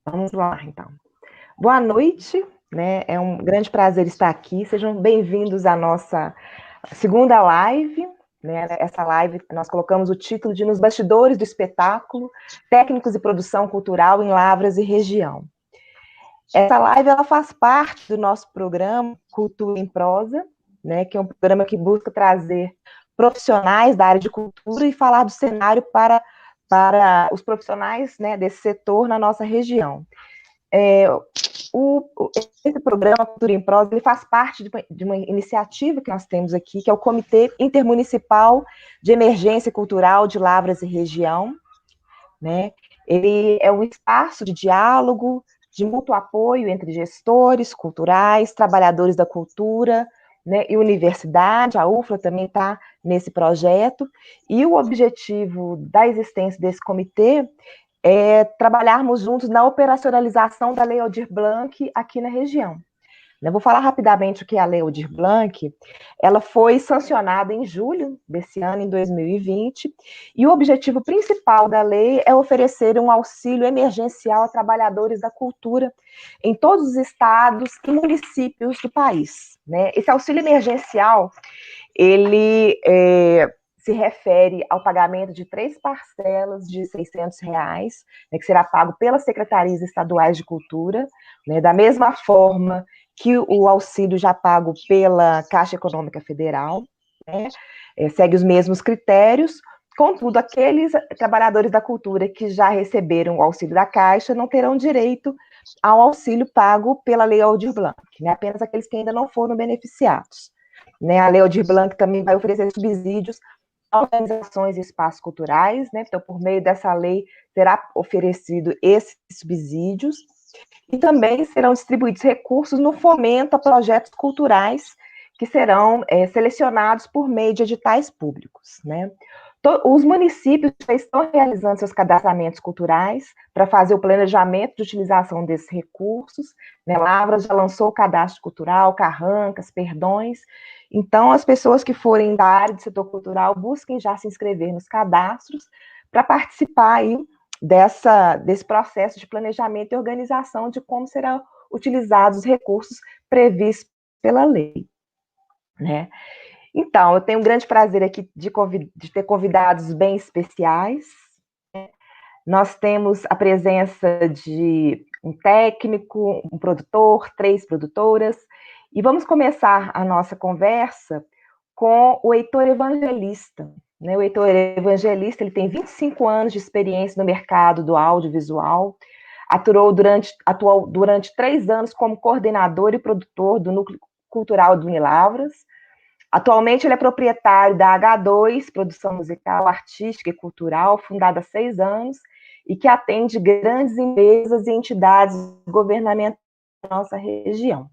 Vamos lá, então. Boa noite, né? É um grande prazer estar aqui. Sejam bem-vindos à nossa segunda live, né? Essa live nós colocamos o título de Nos Bastidores do Espetáculo, Técnicos e Produção Cultural em Lavras e Região. Essa live ela faz parte do nosso programa Cultura em Prosa, né? Que é um programa que busca trazer profissionais da área de cultura e falar do cenário para os profissionais, né, desse setor na nossa região. É, esse programa Cultura em Prosa ele faz parte de uma iniciativa que nós temos aqui, que é o Comitê Intermunicipal de Emergência Cultural de Lavras e Região, né? Ele é um espaço de diálogo, de mútuo apoio entre gestores culturais, trabalhadores da cultura, né, e universidade. A UFLA também está nesse projeto, e o objetivo da existência desse comitê é trabalharmos juntos na operacionalização da Lei Aldir Blanc aqui na região. Eu vou falar rapidamente o que é a Lei Aldir Blanc. Ela foi sancionada em julho desse ano, em 2020, e o objetivo principal da lei é oferecer um auxílio emergencial a trabalhadores da cultura em todos os estados e municípios do país, né? Esse auxílio emergencial, ele se refere ao pagamento de 3 parcelas de R$ 600, né, que será pago pelas secretarias estaduais de cultura, né, da mesma forma que o auxílio já pago pela Caixa Econômica Federal, né, segue os mesmos critérios. Contudo, aqueles trabalhadores da cultura que já receberam o auxílio da Caixa não terão direito ao auxílio pago pela Lei Aldir Blanc, né, apenas aqueles que ainda não foram beneficiados. Né, a Lei Aldir Blanc também vai oferecer subsídios a organizações e espaços culturais, né? Então, por meio dessa lei, será oferecido esses subsídios, e também serão distribuídos recursos no fomento a projetos culturais que serão selecionados por meio de editais públicos, né? Os municípios já estão realizando seus cadastramentos culturais para fazer o planejamento de utilização desses recursos, né? Lavras já lançou o cadastro cultural, Carrancas, Perdões. Então, as pessoas que forem da área do setor cultural busquem já se inscrever nos cadastros para participar aí desse processo de planejamento e organização de como serão utilizados os recursos previstos pela lei, né? Então, eu tenho um grande prazer aqui de ter convidados bem especiais. Nós temos a presença de um técnico, um produtor, 3 produtoras, e vamos começar a nossa conversa com o Heitor Evangelista. Né? O Heitor Evangelista ele tem 25 anos de experiência no mercado do audiovisual, atuou durante 3 anos como coordenador e produtor do Núcleo Cultural do Unilavras. Atualmente ele é proprietário da H2, Produção Musical, Artística e Cultural, fundada há 6 anos, e que atende grandes empresas e entidades governamentais da nossa região.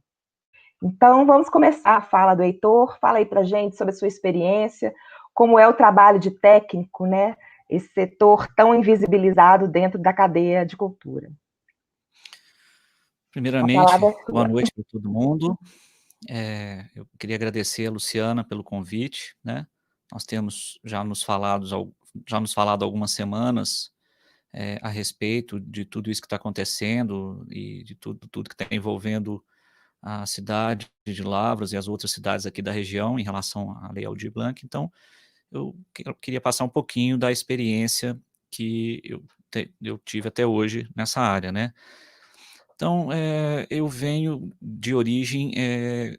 Então, vamos começar a fala do Heitor. Fala aí para a gente sobre a sua experiência, como é o trabalho de técnico, né? Esse setor tão invisibilizado dentro da cadeia de cultura. A Primeiramente, palavra é boa sua. noite para todo mundo. Eu queria agradecer a Luciana pelo convite, né? Nós temos já nos falado algumas semanas a respeito de tudo isso que está acontecendo e de tudo que está envolvendo a cidade de Lavras e as outras cidades aqui da região em relação à Lei Aldir Blanc. Então, eu queria passar um pouquinho da experiência que eu tive até hoje nessa área, né? Então, eu venho de origem,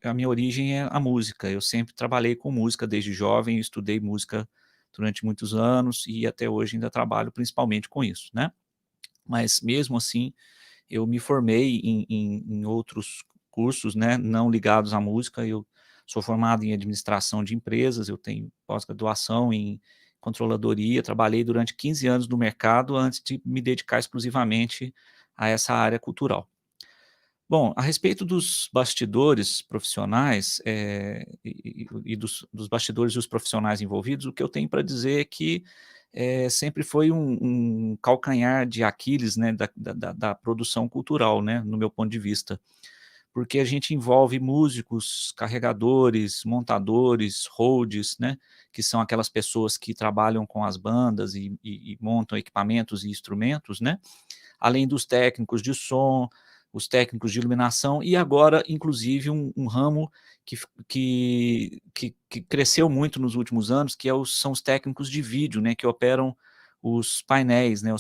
a minha origem é a música. Eu sempre trabalhei com música desde jovem, estudei música durante muitos anos e até hoje ainda trabalho principalmente com isso, né? Mas mesmo assim, eu me formei em outros cursos, né, não ligados à música. Eu sou formado em administração de empresas, eu tenho pós-graduação em controladoria, trabalhei durante 15 anos no mercado antes de me dedicar exclusivamente a essa área cultural. Bom, a respeito dos bastidores profissionais e dos bastidores e os profissionais envolvidos, o que eu tenho para dizer é que sempre foi um calcanhar de Aquiles, né, da produção cultural, né, no meu ponto de vista. porque a gente envolve músicos, carregadores, montadores, holds, né, que são aquelas pessoas que trabalham com as bandas e montam equipamentos e instrumentos, né, além dos técnicos de som, os técnicos de iluminação, e agora, inclusive, um ramo que cresceu muito nos últimos anos, que são os técnicos de vídeo, né, que operam os painéis, né,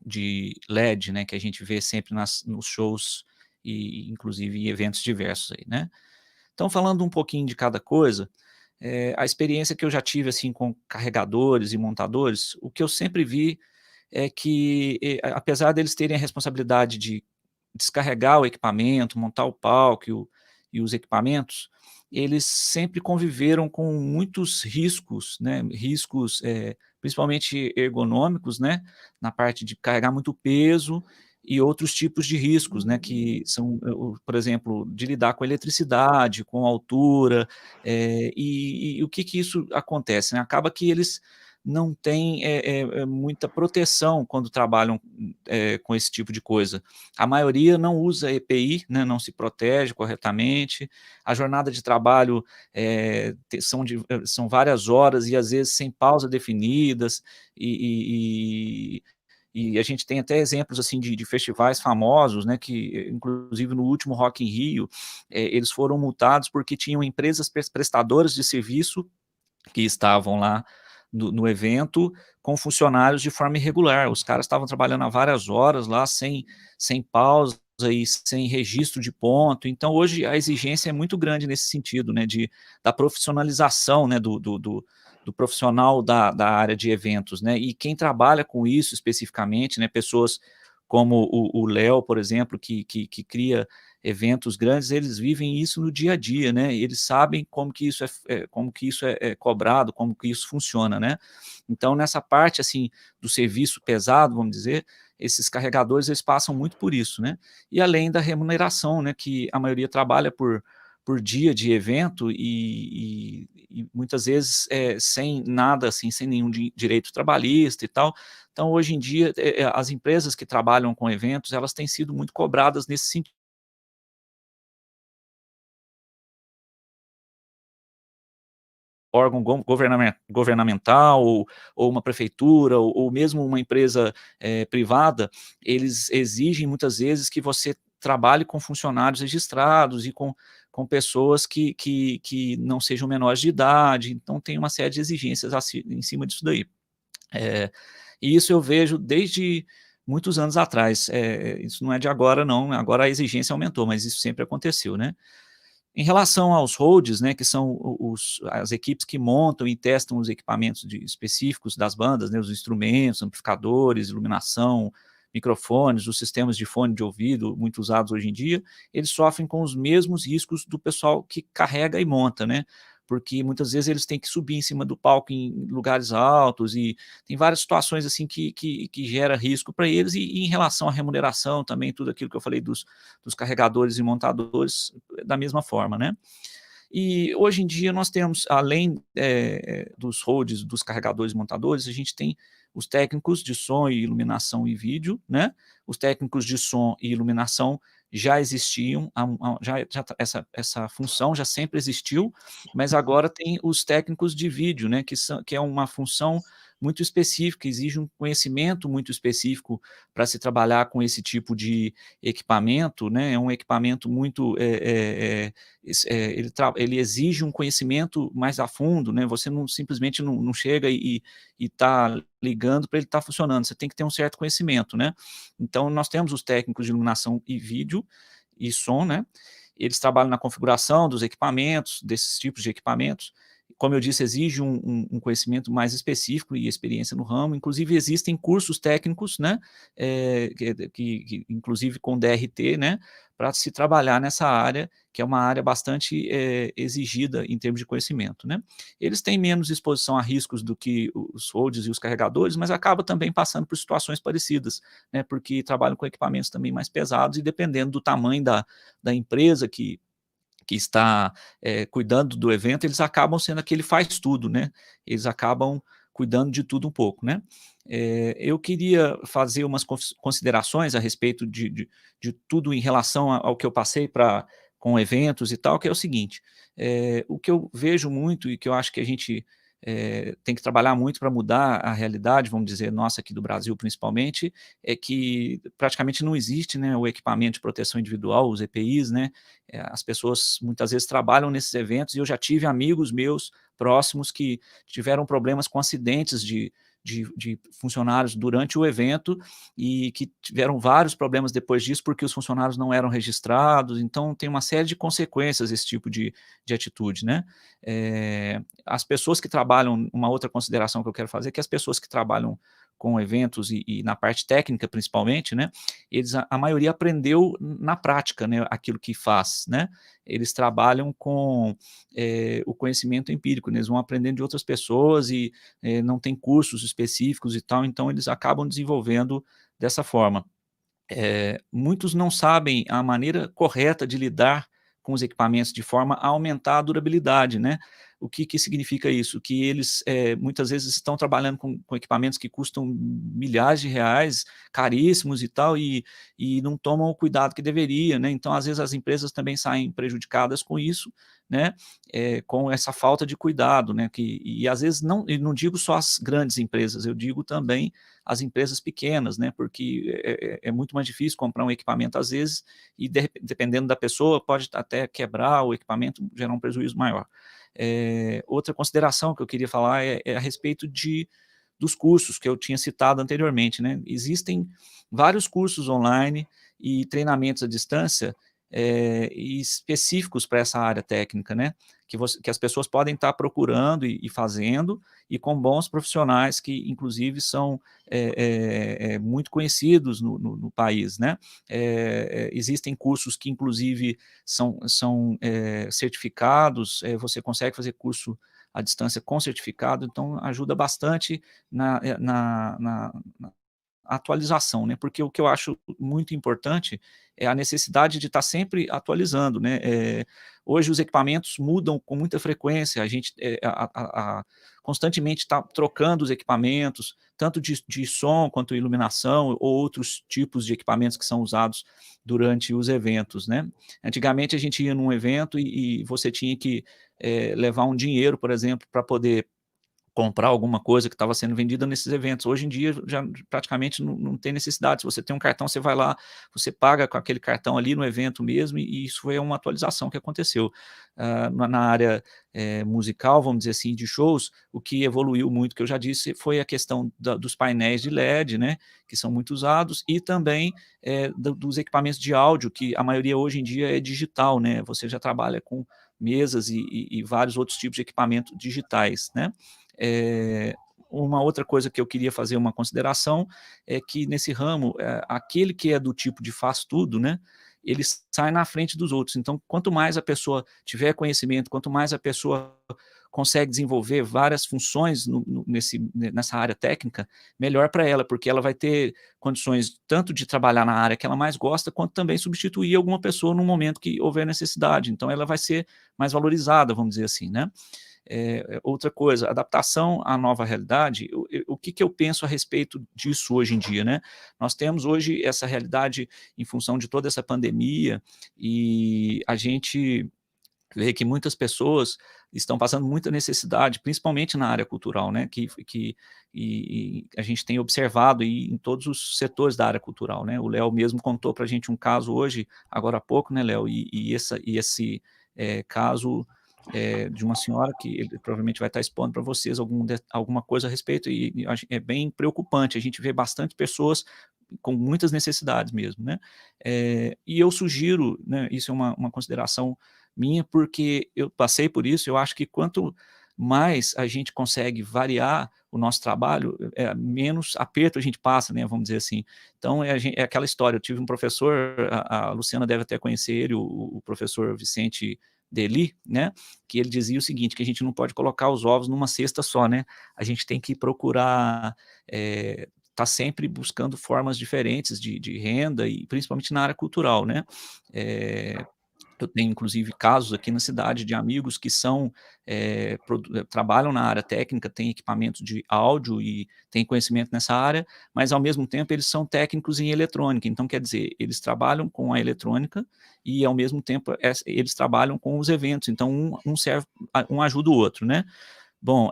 de LED, né, que a gente vê sempre nos shows e, inclusive, em eventos diversos aí, né. Então, falando um pouquinho de cada coisa, a experiência que eu já tive, assim, com carregadores e montadores, o que eu sempre vi é que, apesar deles terem a responsabilidade de descarregar o equipamento, montar o palco e os equipamentos, eles sempre conviveram com muitos riscos, né, riscos, principalmente ergonômicos, né, na parte de carregar muito peso e outros tipos de riscos, né, que são, por exemplo, de lidar com eletricidade, com altura, e o que que isso acontece, né, acaba que eles não têm, muita proteção quando trabalham, com esse tipo de coisa. A maioria não usa EPI, né, não se protege corretamente, a jornada de trabalho são várias horas e às vezes sem pausa definidas, e a gente tem até exemplos assim de festivais famosos, né, que inclusive no último Rock in Rio, eles foram multados porque tinham empresas prestadoras de serviço que estavam lá no evento com funcionários de forma irregular. Os caras estavam trabalhando há várias horas lá, sem pausa e sem registro de ponto. Então, hoje, a exigência é muito grande nesse sentido, né, da profissionalização, né, do profissional da área de eventos, né, e quem trabalha com isso especificamente, né, pessoas como o Léo, por exemplo, que cria eventos grandes, eles vivem isso no dia a dia, né? Eles sabem como que isso é cobrado, como que isso funciona, né? Então, nessa parte, assim, do serviço pesado, vamos dizer, esses carregadores, eles passam muito por isso, né? E além da remuneração, né? Que a maioria trabalha por dia de evento e muitas vezes sem nada, assim, sem nenhum direito trabalhista e tal. Então, hoje em dia, as empresas que trabalham com eventos, elas têm sido muito cobradas nesse sentido. Órgão governamental ou uma prefeitura ou mesmo uma empresa privada, eles exigem muitas vezes que você trabalhe com funcionários registrados e com pessoas que não sejam menores de idade, então tem uma série de exigências em cima disso daí. E isso eu vejo desde muitos anos atrás, isso não é de agora não, agora a exigência aumentou, mas isso sempre aconteceu, né. Em relação aos holds, né, que são as equipes que montam e testam os equipamentos específicos das bandas, né, os instrumentos, amplificadores, iluminação, microfones, os sistemas de fone de ouvido, muito usados hoje em dia, eles sofrem com os mesmos riscos do pessoal que carrega e monta, né? Porque muitas vezes eles têm que subir em cima do palco em lugares altos e tem várias situações assim que gera risco para eles e em relação à remuneração também, tudo aquilo que eu falei dos carregadores e montadores, da mesma forma, né? E hoje em dia nós temos, além dos holds, dos carregadores e montadores, a gente tem os técnicos de som e iluminação e vídeo, né? Os técnicos de som e iluminação já existiam, essa função já sempre existiu, mas agora tem os técnicos de vídeo, né? Que é uma função muito específica, exige um conhecimento muito específico para se trabalhar com esse tipo de equipamento, né? É um equipamento muito ele exige um conhecimento mais a fundo, né? Você não simplesmente não chega e está ligando para ele estar funcionando, você tem que ter um certo conhecimento, né? Então, nós temos os técnicos de iluminação e vídeo e som, né? Eles trabalham na configuração dos equipamentos, desses tipos de equipamentos. Como eu disse, exige um conhecimento mais específico e experiência no ramo. Inclusive, existem cursos técnicos, né? Inclusive com DRT, né? Para se trabalhar nessa área, que é uma área bastante exigida em termos de conhecimento, né? Eles têm menos exposição a riscos do que os holds e os carregadores, mas acabam também passando por situações parecidas, né? Porque trabalham com equipamentos também mais pesados e dependendo do tamanho da empresa que está cuidando do evento, eles acabam sendo aquele faz tudo, né? Eles acabam cuidando de tudo um pouco, né? Eu queria fazer umas considerações a respeito de tudo em relação ao que eu passei com eventos e tal, que é o seguinte, o que eu vejo muito e que eu acho que a gente tem que trabalhar muito para mudar a realidade, vamos dizer, nossa aqui do Brasil principalmente, é que praticamente não existe, né, o equipamento de proteção individual, os EPIs, né, as pessoas muitas vezes trabalham nesses eventos e eu já tive amigos meus próximos que tiveram problemas com acidentes de funcionários durante o evento e que tiveram vários problemas depois disso porque os funcionários não eram registrados, então tem uma série de consequências esse tipo de atitude, né? As pessoas que trabalham, uma outra consideração que eu quero fazer é que as pessoas que trabalham com eventos e na parte técnica principalmente, né, a maioria aprendeu na prática, né, aquilo que faz, né, eles trabalham com o conhecimento empírico, né, eles vão aprendendo de outras pessoas e não tem cursos específicos e tal, então eles acabam desenvolvendo dessa forma. Muitos não sabem a maneira correta de lidar com os equipamentos de forma a aumentar a durabilidade, né? O que significa isso? Que eles muitas vezes estão trabalhando com equipamentos que custam milhares de reais, caríssimos e tal, e não tomam o cuidado que deveria, né? Então, às vezes, as empresas também saem prejudicadas com isso, né? Com essa falta de cuidado, né? E às vezes, não digo só as grandes empresas, eu digo também as empresas pequenas, né? Porque é muito mais difícil comprar um equipamento às vezes e dependendo da pessoa pode até quebrar o equipamento, gerar um prejuízo maior. Outra consideração que eu queria falar é a respeito dos cursos que eu tinha citado anteriormente, né? Existem vários cursos online e treinamentos à distância específicos para essa área técnica, né? Que as pessoas podem estar procurando e fazendo, e com bons profissionais que, inclusive, são muito conhecidos no país, né? Existem cursos que, inclusive, são certificados, você consegue fazer curso à distância com certificado, então ajuda bastante na atualização, né? Porque o que eu acho muito importante é a necessidade de estar sempre atualizando, né? Hoje os equipamentos mudam com muita frequência, a gente constantemente está trocando os equipamentos, tanto de som quanto iluminação, ou outros tipos de equipamentos que são usados durante os eventos, né? Antigamente a gente ia num evento e você tinha que levar um dinheiro, por exemplo, para poder comprar alguma coisa que estava sendo vendida nesses eventos. Hoje em dia já praticamente não tem necessidade. Se você tem um cartão, você vai lá, você paga com aquele cartão ali no evento mesmo, e isso foi uma atualização que aconteceu. Na área musical, vamos dizer assim, de shows, o que evoluiu muito, que eu já disse, foi a questão dos painéis de LED, né, que são muito usados, e também dos equipamentos de áudio, que a maioria hoje em dia é digital, né, você já trabalha com mesas e vários outros tipos de equipamento digitais, né. Uma outra coisa que eu queria fazer uma consideração é que nesse ramo, aquele que é do tipo de faz tudo, né, ele sai na frente dos outros. Então, quanto mais a pessoa tiver conhecimento, quanto mais a pessoa consegue desenvolver várias funções nessa área técnica, melhor para ela, porque ela vai ter condições tanto de trabalhar na área que ela mais gosta, quanto também substituir alguma pessoa no momento que houver necessidade. Então, ela vai ser mais valorizada, vamos dizer assim, né? Outra coisa, adaptação à nova realidade, o que eu penso a respeito disso hoje em dia, né? Nós temos hoje essa realidade em função de toda essa pandemia, e a gente vê que muitas pessoas estão passando muita necessidade, principalmente na área cultural, né? E a gente tem observado aí em todos os setores da área cultural, né? O Léo mesmo contou para a gente um caso hoje, agora há pouco, né, Léo? E esse caso de uma senhora que ele provavelmente vai estar expondo para vocês alguma coisa a respeito, e é bem preocupante, a gente vê bastante pessoas com muitas necessidades mesmo, né? E eu sugiro, né, isso é uma consideração minha, porque eu passei por isso, eu acho que quanto mais a gente consegue variar o nosso trabalho, menos aperto a gente passa, né, vamos dizer assim. Então, é aquela história, eu tive um professor, a Luciana deve até conhecer ele, o professor Vicente Deli, né, que ele dizia o seguinte, que a gente não pode colocar os ovos numa cesta só, né, a gente tem que procurar tá sempre buscando formas diferentes de renda, e principalmente na área cultural, né, Eu tenho, inclusive, casos aqui na cidade de amigos que são, trabalham na área técnica, têm equipamento de áudio e têm conhecimento nessa área, mas, ao mesmo tempo, eles são técnicos em eletrônica. Então, quer dizer, eles trabalham com a eletrônica e, ao mesmo tempo, eles trabalham com os eventos. Então, um ajuda o outro, né? Bom,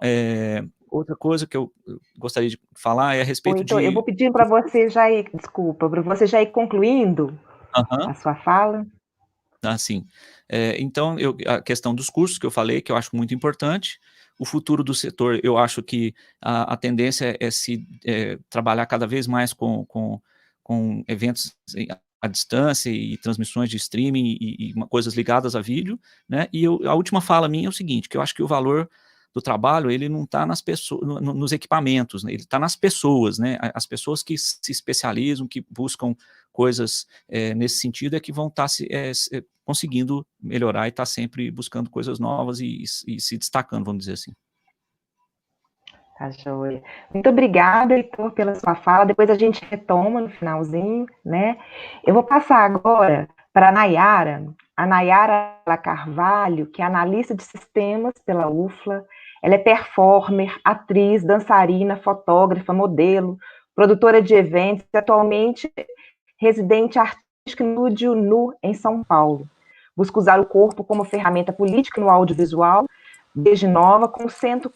outra coisa que eu gostaria de falar é a respeito Então, eu vou de... pedir para você já ir, desculpa, para você já ir concluindo Aham. a sua fala. Assim, então a questão dos cursos que eu falei, que eu acho muito importante, o futuro do setor, eu acho que a tendência é trabalhar cada vez mais com eventos à distância e transmissões de streaming e coisas ligadas a vídeo, né, e a última fala minha é o seguinte, que eu acho que o valor do trabalho, ele não está nas pessoas, nos equipamentos, né, ele está nas pessoas, né, as pessoas que se especializam, que buscam coisas nesse sentido, é que vão estar conseguindo melhorar e estar sempre buscando coisas novas e se destacando, vamos dizer assim. Tá joia. Muito obrigada, Heitor, pela sua fala. Depois a gente retoma no finalzinho, né? Eu vou passar agora para a Nayara Carvalho, que é analista de sistemas pela UFLA. Ela é performer, atriz, dançarina, fotógrafa, modelo, produtora de eventos e atualmente residente artística no Estúdio Nu, em São Paulo. Busca usar o corpo como ferramenta política no audiovisual, desde nova, com senso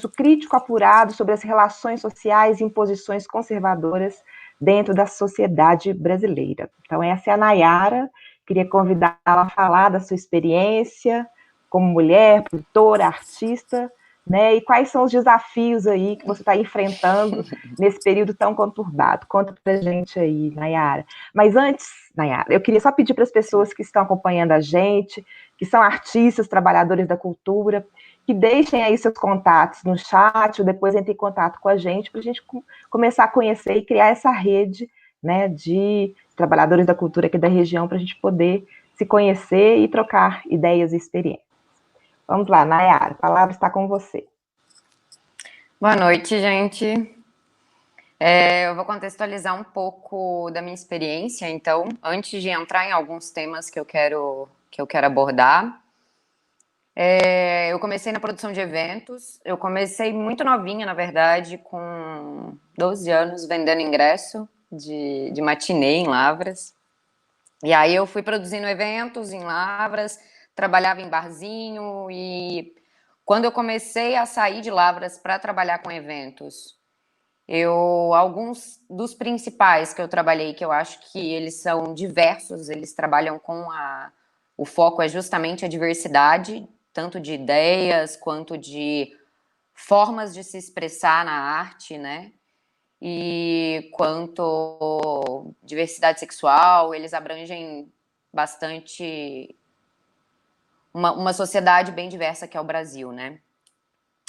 crítico apurado sobre as relações sociais e imposições conservadoras dentro da sociedade brasileira. Então, essa é a Nayara, queria convidá-la a falar da sua experiência como mulher, produtora, artista, né? E quais são os desafios aí que você está enfrentando nesse período tão conturbado? Conta para a gente aí, Nayara. Mas antes, Nayara, eu queria só pedir para as pessoas que estão acompanhando a gente, que são artistas, trabalhadores da cultura, que deixem aí seus contatos no chat, ou depois entrem em contato com a gente, para a gente começar a conhecer e criar essa rede, né, de trabalhadores da cultura aqui da região, para a gente poder se conhecer e trocar ideias e experiências. Vamos lá, Nayara, a palavra está com você. Boa noite, gente. Eu vou contextualizar um pouco da minha experiência, então, antes de entrar em alguns temas que eu quero abordar. Eu comecei na produção de eventos, eu comecei muito novinha, na verdade, com 12 anos, vendendo ingresso de matinê em Lavras. E aí eu fui produzindo eventos em Lavras, trabalhava em barzinho e quando eu comecei a sair de Lavras para trabalhar com eventos, alguns dos principais que eu trabalhei, que eu acho que eles são diversos, eles trabalham com o foco é justamente a diversidade, tanto de ideias quanto de formas de se expressar na arte, né? E quanto diversidade sexual, eles abrangem bastante uma sociedade bem diversa que é o Brasil, né?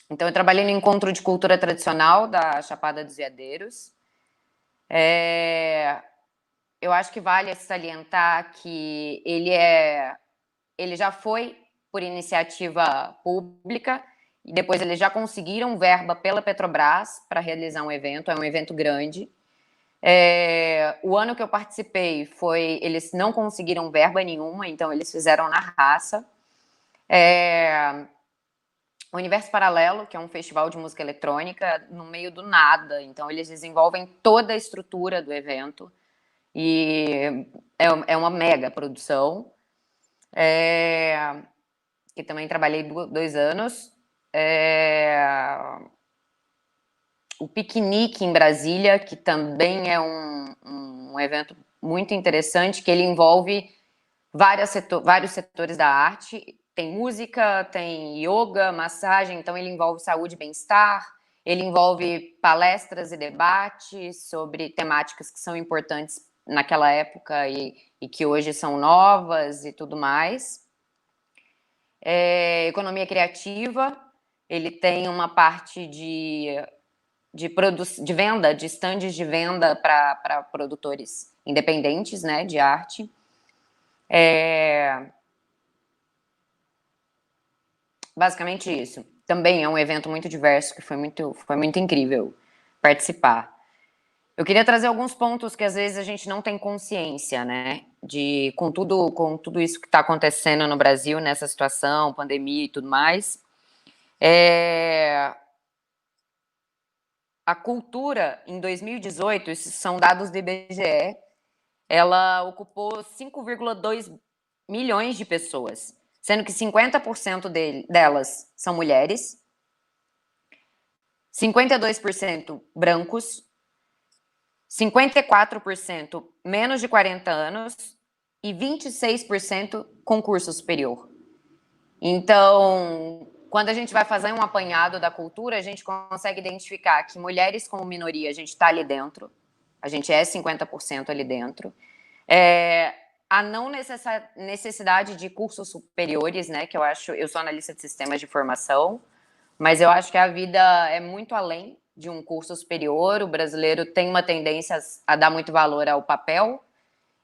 Então, eu trabalhei no Encontro de Cultura Tradicional da Chapada dos Veadeiros. Eu acho que vale salientar que ele já foi por iniciativa pública e depois eles já conseguiram verba pela Petrobras para realizar um evento, é um evento grande. O ano que eu participei eles não conseguiram verba nenhuma, então eles fizeram na raça. O Universo Paralelo, que é um festival de música eletrônica, no meio do nada. Então, eles desenvolvem toda a estrutura do evento. E é uma mega produção. Que também trabalhei 2 anos. O Piquenique em Brasília, que também é um evento muito interessante, que ele envolve vários setores da arte. Tem música, tem yoga, massagem, então ele envolve saúde e bem-estar, ele envolve palestras e debates sobre temáticas que são importantes naquela época e que hoje são novas e tudo mais. Economia criativa, ele tem uma parte de venda, de estandes de venda para produtores independentes, né, de arte. Basicamente isso. Também é um evento muito diverso, que foi muito incrível participar. Eu queria trazer alguns pontos que às vezes a gente não tem consciência, né? com tudo isso que está acontecendo no Brasil, nessa situação, pandemia e tudo mais, a cultura, em 2018, esses são dados do IBGE, ela ocupou 5,2 milhões de pessoas, sendo que 50% delas são mulheres, 52% brancos, 54% menos de 40 anos e 26% com curso superior. Então, quando a gente vai fazer um apanhado da cultura, a gente consegue identificar que mulheres como minoria, a gente está ali dentro, a gente é 50% ali dentro. A não necessidade de cursos superiores, né, que eu sou analista de sistemas de formação, mas eu acho que a vida é muito além de um curso superior. O brasileiro tem uma tendência a dar muito valor ao papel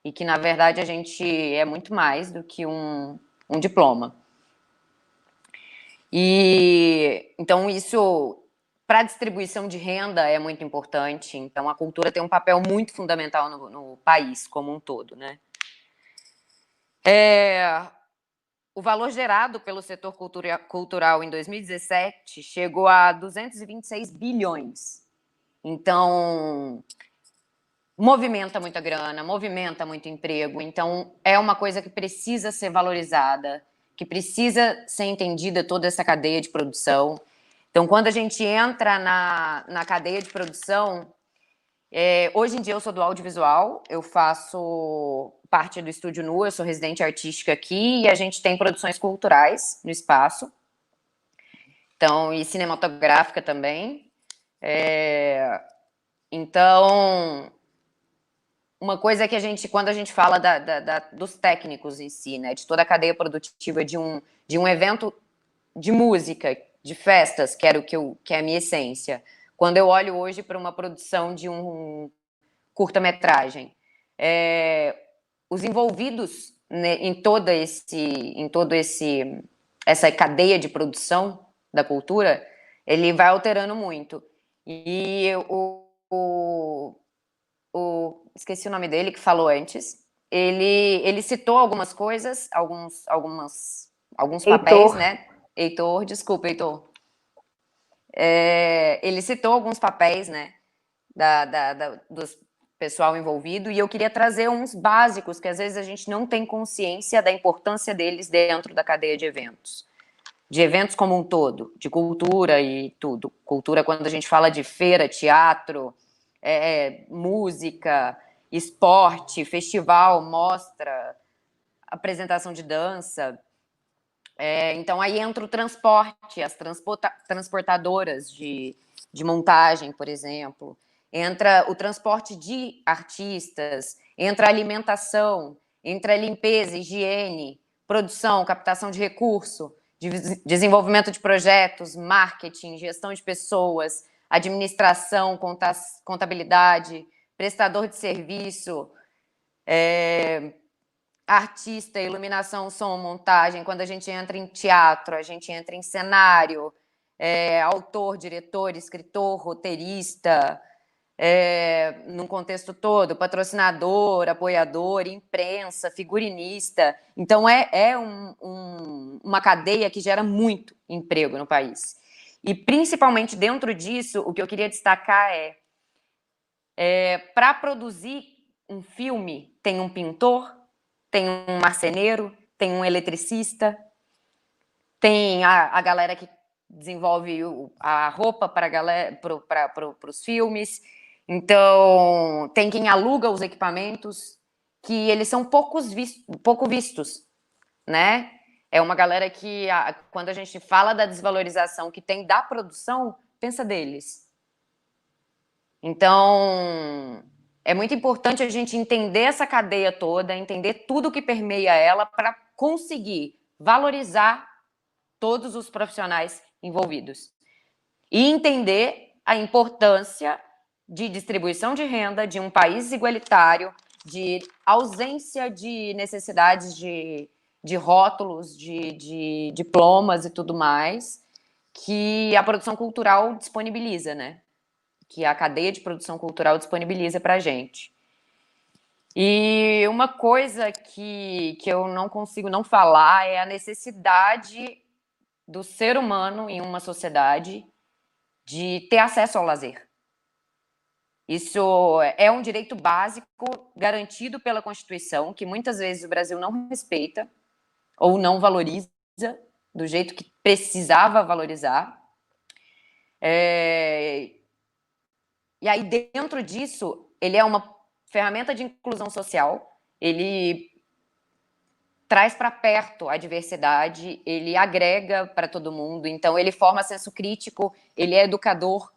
e que, na verdade, a gente é muito mais do que um diploma. E então isso, para a distribuição de renda, é muito importante. Então a cultura tem um papel muito fundamental no país como um todo, né? O valor gerado pelo setor cultural em 2017 chegou a 226 bilhões. Então, movimenta muita grana, movimenta muito emprego. Então, é uma coisa que precisa ser valorizada, que precisa ser entendida toda essa cadeia de produção. Então, quando a gente entra na cadeia de produção, hoje em dia eu sou do audiovisual, eu faço parte do Estúdio Nu, eu sou residente artística aqui e a gente tem produções culturais no espaço, então, e cinematográfica também. Então, uma coisa que quando a gente fala dos técnicos em si, né, de toda a cadeia produtiva de um evento de música, de festas, que é a minha essência. Quando eu olho hoje para uma produção de um curta-metragem, os envolvidos, né, em toda essa cadeia de produção da cultura, ele vai alterando muito. E esqueci o nome dele, que falou antes, ele citou algumas coisas, alguns papéis, né? Heitor, desculpa, Heitor. Ele citou alguns papéis, né, do pessoal envolvido, e eu queria trazer uns básicos que às vezes a gente não tem consciência da importância deles dentro da cadeia de eventos como um todo, de cultura e tudo. Cultura quando a gente fala de feira, teatro, música, esporte, festival, mostra, apresentação de dança. Então, aí entra o transporte, as transportadoras de montagem, por exemplo. Entra o transporte de artistas, entra a alimentação, entra a limpeza, higiene, produção, captação de recurso, desenvolvimento de projetos, marketing, gestão de pessoas, administração, contabilidade, prestador de serviço, artista, iluminação, som, montagem. Quando a gente entra em teatro, a gente entra em cenário, autor, diretor, escritor, roteirista, num contexto todo, patrocinador, apoiador, imprensa, figurinista. Então, uma cadeia que gera muito emprego no país. E, principalmente dentro disso, o que eu queria destacar para produzir um filme, tem um pintor, tem um marceneiro, tem um eletricista, tem a galera que desenvolve a roupa para os filmes. Então, tem quem aluga os equipamentos, que eles são pouco vistos, né? É uma galera que, quando a gente fala da desvalorização que tem da produção, pensa deles. Então, é muito importante a gente entender essa cadeia toda, entender tudo que permeia ela para conseguir valorizar todos os profissionais envolvidos. E entender a importância de distribuição de renda, de um país igualitário, de ausência de necessidades de rótulos, de diplomas e tudo mais, que a produção cultural disponibiliza, né? Que a cadeia de produção cultural disponibiliza para a gente. E uma coisa que eu não consigo não falar é a necessidade do ser humano em uma sociedade de ter acesso ao lazer. Isso é um direito básico garantido pela Constituição, que muitas vezes o Brasil não respeita ou não valoriza do jeito que precisava valorizar. E aí, dentro disso, ele é uma ferramenta de inclusão social, ele traz para perto a diversidade, ele agrega para todo mundo, então ele forma senso crítico, ele é educador,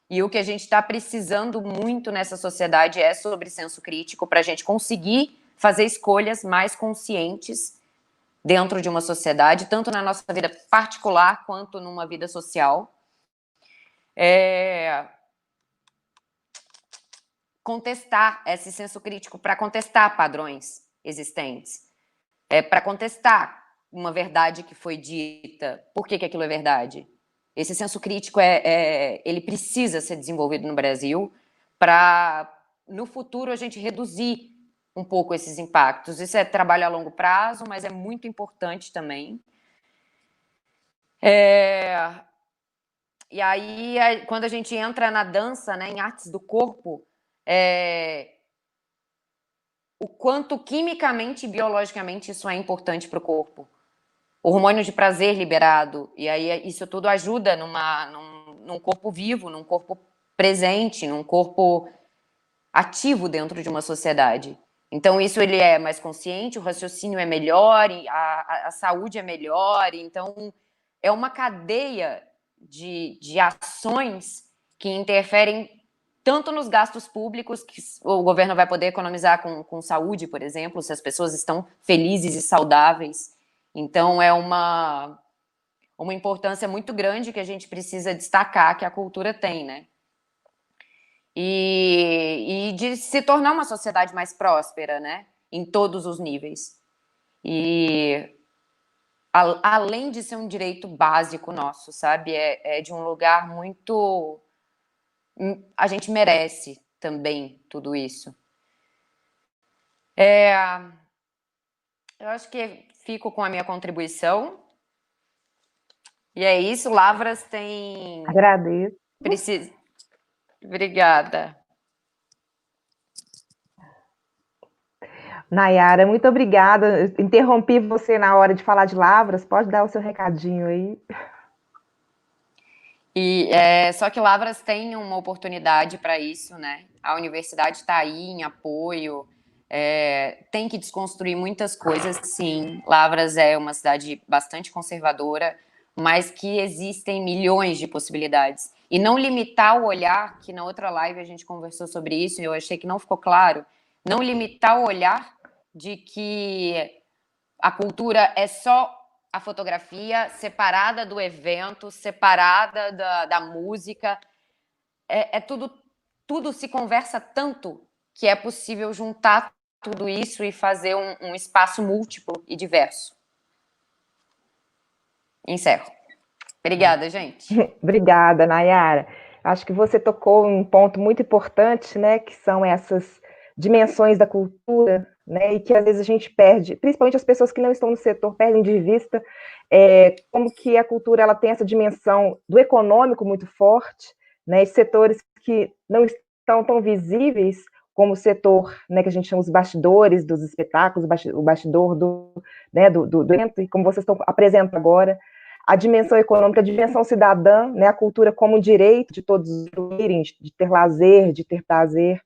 e o que a gente está precisando muito nessa sociedade é sobre senso crítico para a gente conseguir fazer escolhas mais conscientes dentro de uma sociedade, tanto na nossa vida particular quanto numa vida social. Contestar esse senso crítico para contestar padrões existentes, para contestar uma verdade que foi dita, por que aquilo é verdade. Esse senso crítico ele precisa ser desenvolvido no Brasil para, no futuro, a gente reduzir um pouco esses impactos. Isso é trabalho a longo prazo, mas é muito importante também. E aí, quando a gente entra na dança, né, em artes do corpo, o quanto quimicamente e biologicamente isso é importante para o corpo. O hormônio de prazer liberado, e aí isso tudo ajuda num corpo vivo, num corpo presente, num corpo ativo dentro de uma sociedade. Então isso ele é mais consciente, o raciocínio é melhor, a saúde é melhor, então é uma cadeia de ações que interferem tanto nos gastos públicos, que o governo vai poder economizar com saúde, por exemplo, se as pessoas estão felizes e saudáveis. Então, é uma importância muito grande que a gente precisa destacar que a cultura tem, né? E de se tornar uma sociedade mais próspera, né? Em todos os níveis. E além de ser um direito básico nosso, sabe? É de um lugar muito... A gente merece também tudo isso. Eu acho que fico com a minha contribuição. E é isso, Lavras tem... Agradeço. Obrigada. Nayara, muito obrigada. Interrompi você na hora de falar de Lavras. Pode dar o seu recadinho aí. E só que Lavras tem uma oportunidade para isso, né? A universidade está aí em apoio, tem que desconstruir muitas coisas, sim. Lavras é uma cidade bastante conservadora, mas que existem milhões de possibilidades. E não limitar o olhar, que na outra live a gente conversou sobre isso, e eu achei que não ficou claro, não limitar o olhar de que a cultura é só a fotografia separada do evento, separada da música. Tudo se conversa tanto que é possível juntar tudo isso e fazer um espaço múltiplo e diverso. Encerro. Obrigada, gente. Obrigada, Nayara. Acho que você tocou em um ponto muito importante, né, que são essas dimensões da cultura, né, e que às vezes a gente perde, principalmente as pessoas que não estão no setor, perdem de vista como que a cultura ela tem essa dimensão do econômico muito forte, né, e setores que não estão tão visíveis como o setor, né, que a gente chama os bastidores dos espetáculos, o bastidor do evento, e como vocês estão apresentando agora, a dimensão econômica, a dimensão cidadã, né, a cultura como direito de todos irem, de ter lazer, de ter prazer,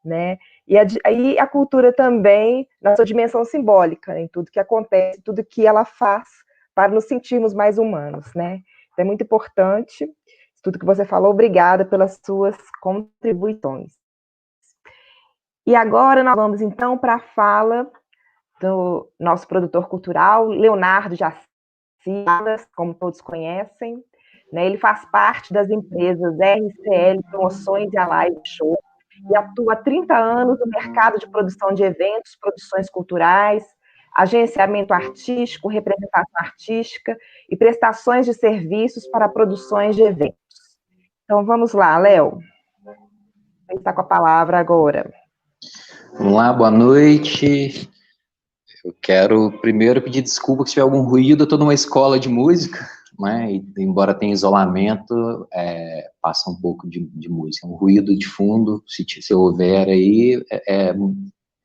né, e aí a cultura também na sua dimensão simbólica, né, em tudo que acontece, tudo que ela faz para nos sentirmos mais humanos, né, então é muito importante tudo que você falou, obrigada pelas suas contribuições. E agora nós vamos então para a fala do nosso produtor cultural, Leonardo Jaci, como todos conhecem, né? Ele faz parte das empresas RCL Promoções e Alive Show e atua há 30 anos no mercado de produção de eventos, produções culturais, agenciamento artístico, representação artística e prestações de serviços para produções de eventos. Então, vamos lá, Léo. Você está com a palavra agora. Vamos lá, boa noite. Eu quero primeiro pedir desculpa se tiver algum ruído. Eu estou numa escola de música, né? E, embora tenha isolamento, passa um pouco de música. Um ruído de fundo, se houver aí,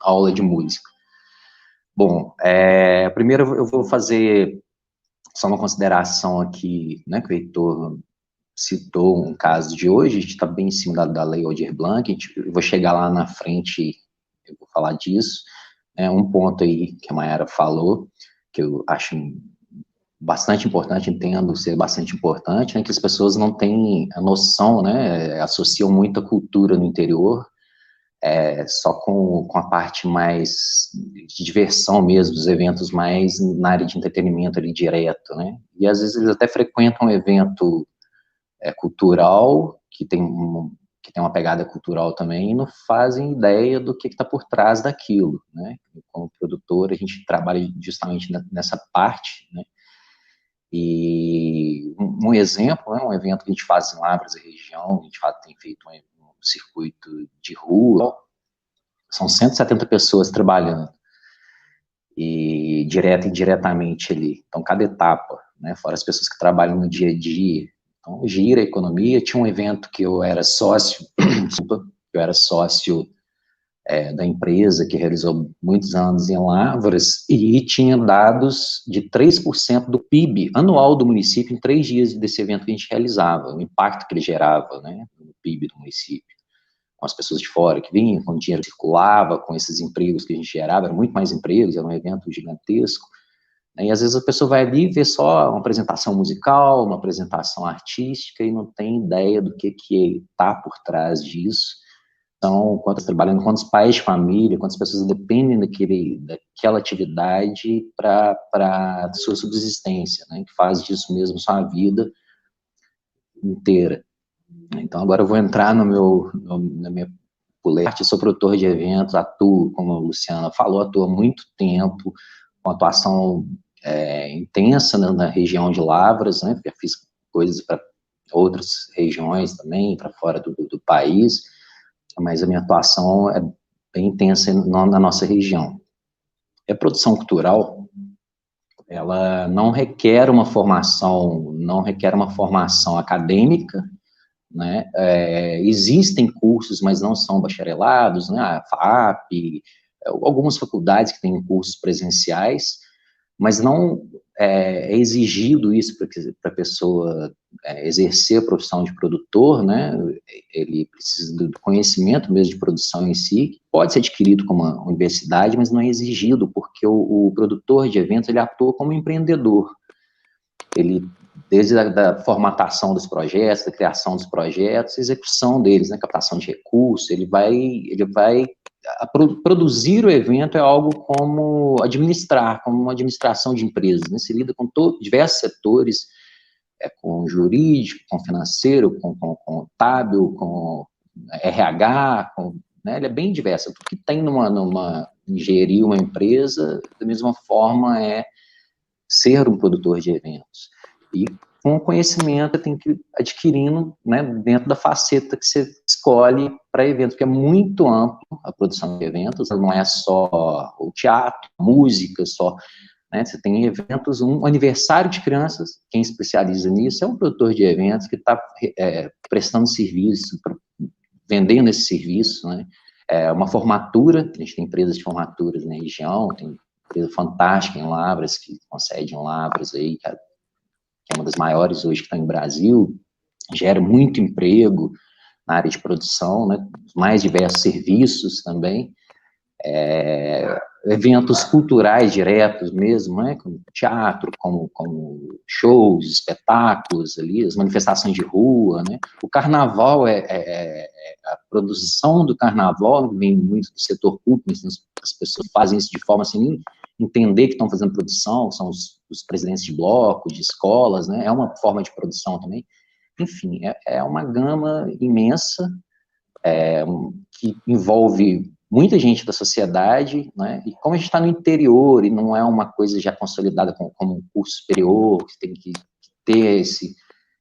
aula de música. Bom, primeiro eu vou fazer só uma consideração aqui, né, que o Heitor citou um caso de hoje. A gente está bem em cima da Lei Aldir Blanc, eu vou chegar lá na frente, eu vou falar disso. Um ponto aí que a Mayara falou, que eu acho bastante importante, entendo ser bastante importante, né, que as pessoas não têm a noção, né, associam muita cultura no interior, só com a parte mais de diversão mesmo, dos eventos mais na área de entretenimento ali direto, né, e às vezes eles até frequentam um evento cultural, que tem uma pegada cultural também, e não fazem ideia do que está por trás daquilo, né? Como produtor, a gente trabalha justamente nessa parte, né? E um exemplo, né, um evento que a gente faz em Lavras e região, a gente tem feito um circuito de rua, são 170 pessoas trabalhando, e direta e indiretamente ali, então cada etapa, né, fora as pessoas que trabalham no dia a dia. Então, gira a economia. Tinha um evento que eu era sócio, da empresa que realizou muitos anos em Lavras, e tinha dados de 3% do PIB anual do município em 3 dias desse evento que a gente realizava, o impacto que ele gerava, né, no PIB do município, com as pessoas de fora que vinham, com o dinheiro que circulava, com esses empregos que a gente gerava, eram muito mais empregos, era um evento gigantesco. E às vezes a pessoa vai ali e vê só uma apresentação musical, uma apresentação artística, e não tem ideia do que está por trás disso. Então, quantos trabalhando, quantos pais de família, quantas pessoas dependem daquela atividade para a sua subsistência, né, que faz disso mesmo sua vida inteira. Então, agora eu vou entrar na minha parte. Sou produtor de eventos, atuo, como a Luciana falou, atuo há muito tempo, com atuação intensa na região de Lavras, né? Já fiz coisas para outras regiões também, para fora do país, mas a minha atuação é bem intensa na nossa região. A produção cultural, ela não requer uma formação acadêmica, né? Existem cursos, mas não são bacharelados, né? A FAP, algumas faculdades que têm cursos presenciais, mas não é exigido isso para a pessoa exercer a profissão de produtor, né? Ele precisa do conhecimento mesmo de produção em si, que pode ser adquirido com uma universidade, mas não é exigido, porque o produtor de eventos, ele atua como empreendedor. Ele, desde a formatação dos projetos, da criação dos projetos, execução deles, né? Captação de recursos, ele vai produzir o evento é algo como administrar, como uma administração de empresas, né? Se lida com diversos setores, com jurídico, com financeiro, com contábil, com RH, né? Ele é bem diverso. Tudo que tem em gerir uma empresa, da mesma forma, ser um produtor de eventos. E com o conhecimento tem que ir adquirindo, né, dentro da faceta que você escolhe para evento, que é muito amplo a produção de eventos, não é só o teatro, música, só, né, você tem eventos, um aniversário de crianças, quem especializa nisso é um produtor de eventos que está prestando serviço, vendendo esse serviço, né, uma formatura, a gente tem empresas de formaturas na região, tem empresa fantástica em Lavras, que concede em Lavras aí, que é uma das maiores hoje que está em Brasil, gera muito emprego na área de produção, né, mais diversos serviços também, eventos culturais diretos mesmo, né, como teatro, como shows, espetáculos ali, as manifestações de rua, né, o carnaval a produção do carnaval vem muito do setor público, as pessoas fazem isso de forma assim, entender que estão fazendo produção, são os presidentes de blocos, de escolas, né, é uma forma de produção também. Enfim, é uma gama imensa, que envolve muita gente da sociedade, né, e como a gente está no interior, e não é uma coisa já consolidada como um curso superior, que tem que ter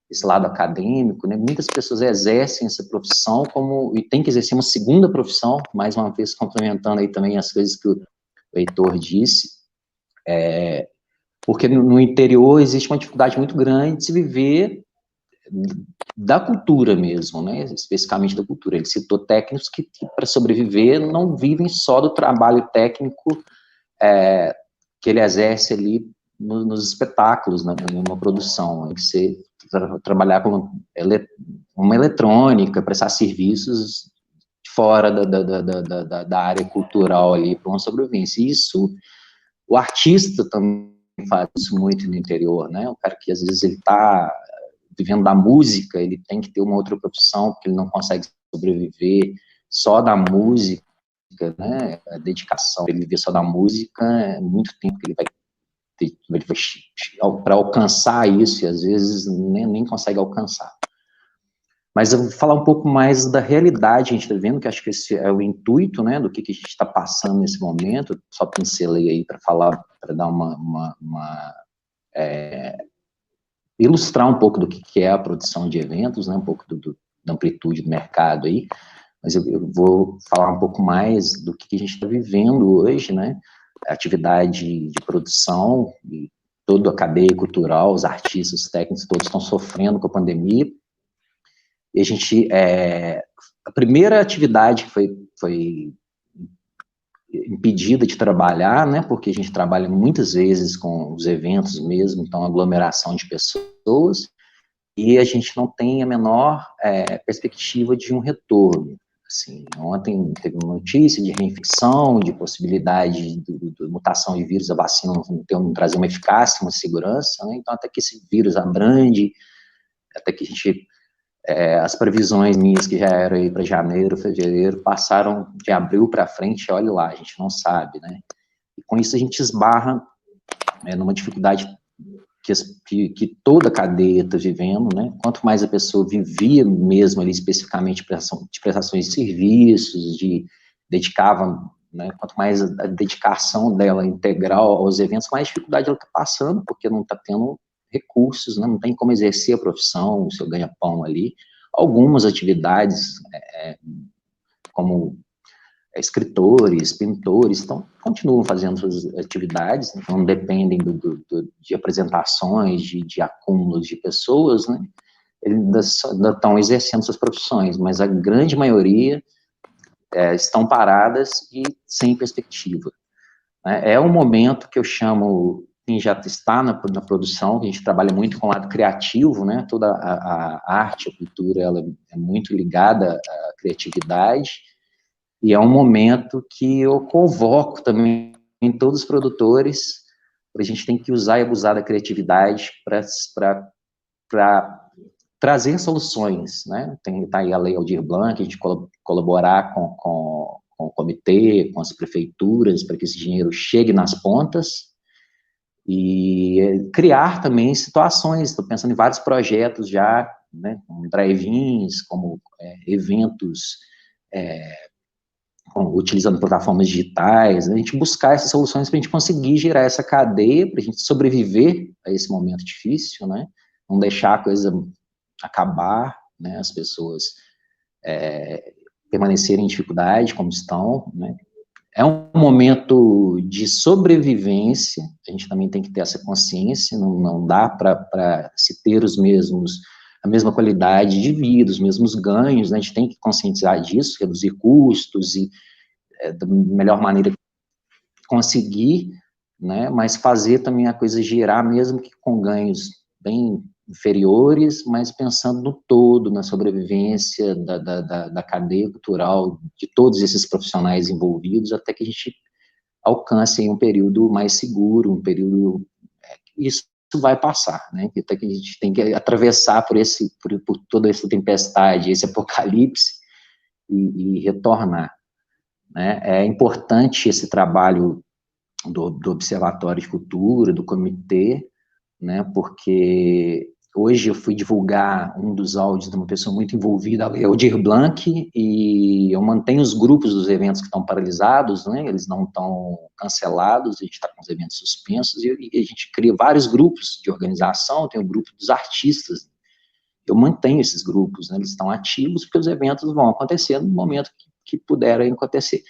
esse lado acadêmico, né? Muitas pessoas exercem essa profissão e tem que exercer uma segunda profissão, mais uma vez complementando aí também as coisas que o Heitor disse, porque no interior existe uma dificuldade muito grande de se viver da cultura mesmo, né, especificamente da cultura. Ele citou técnicos que para sobreviver, não vivem só do trabalho técnico que ele exerce ali nos espetáculos, numa produção, em que você trabalhar com uma eletrônica, prestar serviços fora da área cultural ali para uma sobrevivência. Isso, o artista também faz isso muito no interior, né? O cara que às vezes ele está vivendo da música, ele tem que ter uma outra profissão, porque ele não consegue sobreviver só da música, né? A dedicação, ele viver só da música, é muito tempo que ele vai ter para alcançar isso, e às vezes nem consegue alcançar. Mas eu vou falar um pouco mais da realidade que a gente está vendo, que acho que esse é o intuito, né, do que a gente está passando nesse momento. Só pincelei aí para falar, para dar ilustrar um pouco do que é a produção de eventos, né, um pouco da amplitude do mercado aí, mas eu vou falar um pouco mais do que a gente está vivendo hoje, né, a atividade de produção, e toda a cadeia cultural, os artistas, os técnicos, todos estão sofrendo com a pandemia, e a gente, a primeira atividade que foi impedida de trabalhar, né, porque a gente trabalha muitas vezes com os eventos mesmo, então aglomeração de pessoas, e a gente não tem a menor perspectiva de um retorno. Assim, ontem teve uma notícia de reinfecção, de possibilidade de mutação de vírus, a vacina não trazer uma eficácia, uma segurança, né, então até que esse vírus abrande, até que a gente as previsões minhas que já eram aí para janeiro, fevereiro, passaram de abril para frente, olha lá, a gente não sabe, né? E com isso a gente esbarra numa dificuldade que toda a cadeia está vivendo, né? Quanto mais a pessoa vivia mesmo ali especificamente de prestações de serviços, dedicava, né? Quanto mais a dedicação dela integral aos eventos, mais dificuldade ela está passando, porque não está tendo recursos, né? Não tem como exercer a profissão, o seu ganha-pão ali. Algumas atividades, como escritores, pintores, continuam fazendo suas atividades, né? Não dependem de apresentações, de acúmulos de pessoas, né? Eles ainda estão exercendo suas profissões, mas a grande maioria estão paradas e sem perspectiva. É um momento que eu chamo, quem já está na produção, que a gente trabalha muito com o lado criativo, né? Toda a arte, a cultura, ela é muito ligada à criatividade, e é um momento que eu convoco também em todos os produtores, a gente tem que usar e abusar da criatividade para trazer soluções, né? Tá aí a Lei Aldir Blanc, a gente colaborar com o comitê, com as prefeituras, para que esse dinheiro chegue nas pontas, e criar também situações, estou pensando em vários projetos já, né, como drive-ins, como eventos, utilizando plataformas digitais, né, a gente buscar essas soluções para a gente conseguir gerar essa cadeia, para a gente sobreviver a esse momento difícil, né, não deixar a coisa acabar, né, as pessoas permanecerem em dificuldade como estão, né. É um momento de sobrevivência, a gente também tem que ter essa consciência, não dá para se ter a mesma qualidade de vida, os mesmos ganhos, né? A gente tem que conscientizar disso, reduzir custos e da melhor maneira conseguir, né? Mas fazer também a coisa girar, mesmo que com ganhos bem inferiores, mas pensando no todo, na sobrevivência da cadeia cultural, de todos esses profissionais envolvidos, até que a gente alcance um período mais seguro, um período... Isso vai passar, né? Até que a gente tem que atravessar por toda essa tempestade, esse apocalipse, e retornar, né? É importante esse trabalho do Observatório de Cultura, do comitê, né? Porque hoje eu fui divulgar um dos áudios de uma pessoa muito envolvida, é o Aldir Blanc, e eu mantenho os grupos dos eventos que estão paralisados, né, eles não estão cancelados, a gente está com os eventos suspensos, e a gente cria vários grupos de organização, tem o grupo dos artistas, eu mantenho esses grupos, né, eles estão ativos porque os eventos vão acontecer no momento que puderem acontecer.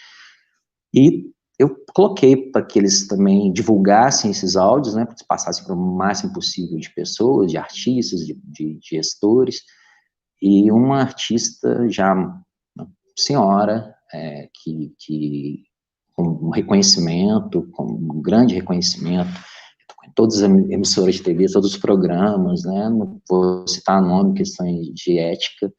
E eu coloquei para que eles também divulgassem esses áudios, né, para que passassem para o máximo possível de pessoas, de artistas, de gestores, e uma artista já, uma senhora, que com um reconhecimento, com um grande reconhecimento, em todas as emissoras de TV, todos os programas, né, não vou citar nome, questões de ética,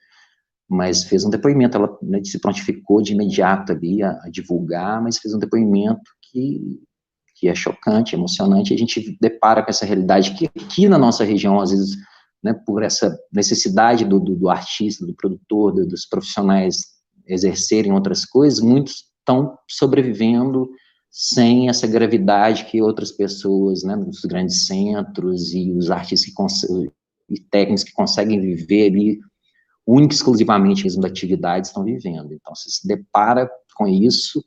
mas fez um depoimento, ela, né, se prontificou de imediato ali a divulgar, mas fez um depoimento que é chocante, emocionante, a gente depara com essa realidade que aqui na nossa região, às vezes, né, por essa necessidade do artista, do produtor, dos profissionais exercerem outras coisas, muitos estão sobrevivendo sem essa gravidade que outras pessoas, né, dos grandes centros e os artistas e técnicos que conseguem viver ali única e exclusivamente mesmo da atividade estão vivendo. Então, você se depara com isso,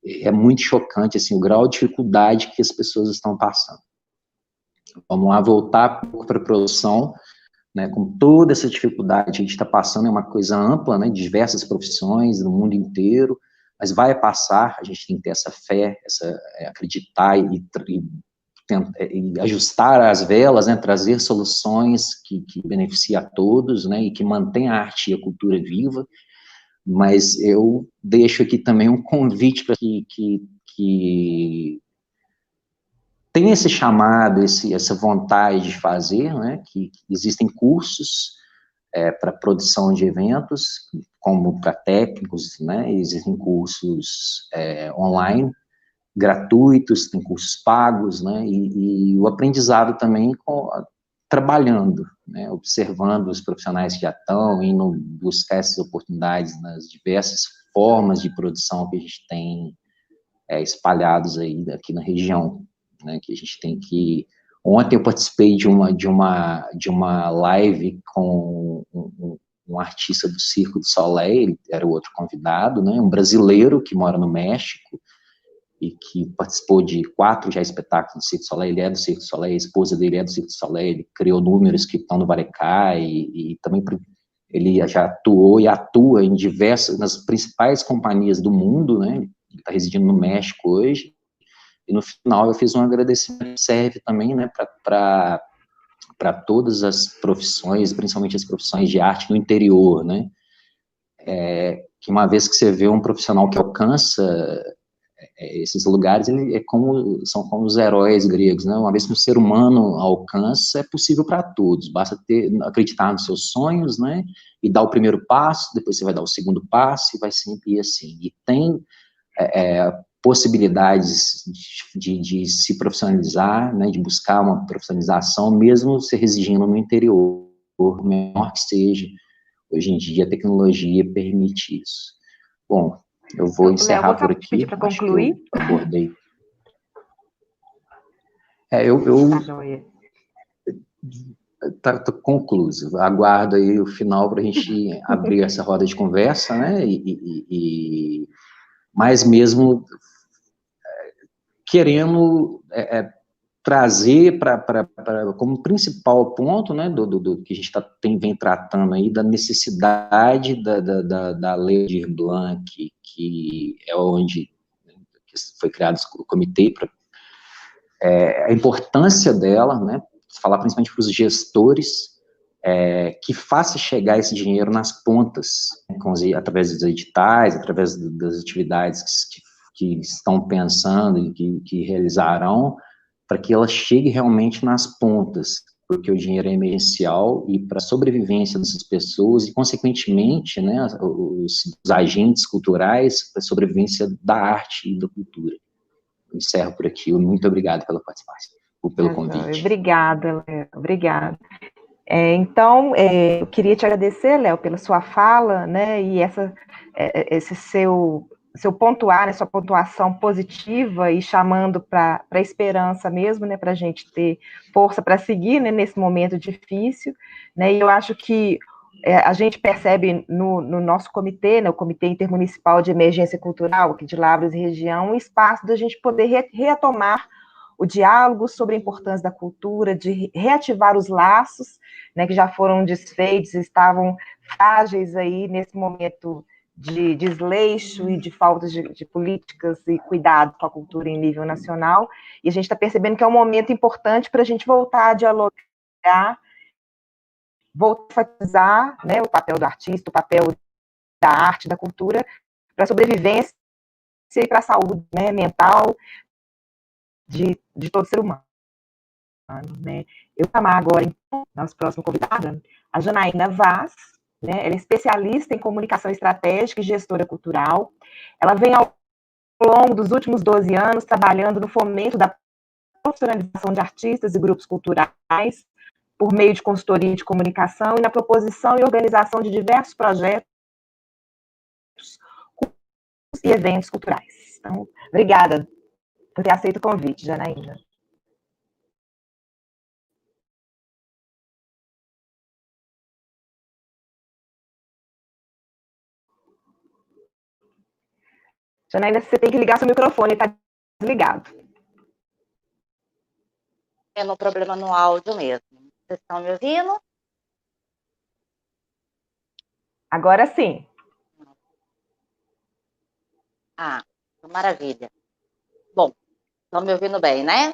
é muito chocante, assim, o grau de dificuldade que as pessoas estão passando. Vamos lá, voltar para a produção, né, com toda essa dificuldade que a gente está passando, é uma coisa ampla, né, de diversas profissões, no mundo inteiro, mas vai passar, a gente tem que ter essa fé, acreditar e ajustar as velas, né, trazer soluções que beneficiem a todos, né, e que mantenham a arte e a cultura viva, mas eu deixo aqui também um convite para que tem esse chamado, essa vontade de fazer, né, que existem cursos para produção de eventos, como para técnicos, né, existem cursos online, gratuitos, tem cursos pagos, né, e o aprendizado também trabalhando, né, observando os profissionais que já estão, indo buscar essas oportunidades nas diversas formas de produção que a gente tem espalhados aí aqui na região, né, que a gente tem que... Ontem eu participei de uma live com um artista do Cirque du Soleil, ele era o outro convidado, né, um brasileiro que mora no México, e que participou de 4 já espetáculos do Cirque du Soleil, ele é do Cirque du Soleil, a esposa dele é do Cirque du Soleil, ele criou números que estão no Varecai, e também ele já atuou e atua em nas principais companhias do mundo, né, ele está residindo no México hoje, e no final eu fiz um agradecimento que serve também, né, para todas as profissões, principalmente as profissões de arte no interior, né, que uma vez que você vê um profissional que alcança esses lugares, são como os heróis gregos, né? Uma vez que o ser humano alcança, é possível para todos, basta acreditar nos seus sonhos, né? E dar o primeiro passo, depois você vai dar o segundo passo, e vai sempre ir assim. E tem possibilidades de se profissionalizar, né? De buscar uma profissionalização, mesmo se residindo no interior, por menor que seja. Hoje em dia, a tecnologia permite isso. Bom, eu vou encerrar por aqui. Para concluir. Eu abordei. Tá concluso. Aguardo aí o final para a gente abrir essa roda de conversa, né? Mas mesmo querendo trazer como principal ponto, né, do que a gente vem tratando aí, da necessidade da Lei de Blanc, que é onde foi criado o comitê, a importância dela, né, falar principalmente para os gestores, que faça chegar esse dinheiro nas pontas, né, através dos editais, através das atividades que estão pensando e que realizarão, para que ela chegue realmente nas pontas, porque o dinheiro é emergencial e para a sobrevivência dessas pessoas e, consequentemente, né, os agentes culturais, para a sobrevivência da arte e da cultura. Eu encerro por aqui. Muito obrigado pela participação, pelo convite. Obrigada, Léo. Obrigada. Então, eu queria te agradecer, Léo, pela sua fala, né, e esse seu pontuar, né, sua pontuação positiva e chamando para a esperança mesmo, né, para a gente ter força para seguir, né, nesse momento difícil, né, e eu acho que a gente percebe no nosso comitê, né, o Comitê Intermunicipal de Emergência Cultural, aqui de Lavras e região, um espaço da gente poder retomar o diálogo sobre a importância da cultura, de reativar os laços, né, que já foram desfeitos, estavam frágeis aí nesse momento de desleixo e de falta de políticas e cuidado com a cultura em nível nacional, e a gente está percebendo que é um momento importante para a gente voltar a dialogar, voltar a enfatizar, né, o papel do artista, o papel da arte, da cultura, para a sobrevivência e para a saúde, né, mental de todo ser humano. Né? Eu vou chamar agora, então, nossa próxima convidada, a Janaína Vaz, né? Ela é especialista em comunicação estratégica e gestora cultural. Ela vem ao longo dos últimos 12 anos trabalhando no fomento da profissionalização de artistas e grupos culturais por meio de consultoria de comunicação e na proposição e organização de diversos projetos e eventos culturais. Então, obrigada por ter aceito o convite, Janaína. Janaína, você tem que ligar seu microfone, está desligado. Tendo um problema no áudio mesmo. Vocês estão me ouvindo? Agora sim. Ah, maravilha. Bom, estão me ouvindo bem, né?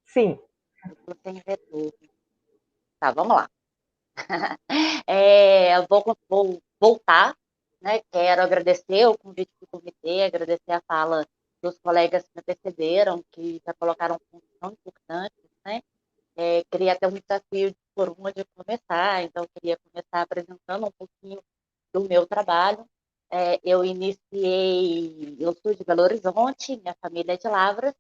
Sim. Eu sem retorno. Tá, vamos lá. Eu vou voltar, né? Quero agradecer o convite do comitê, agradecer a fala dos colegas que me antecederam, que já colocaram pontos tão importantes, né? Queria ter um desafio por onde começar, então queria começar apresentando um pouquinho do meu trabalho. Eu sou de Belo Horizonte, minha família é de Lavras,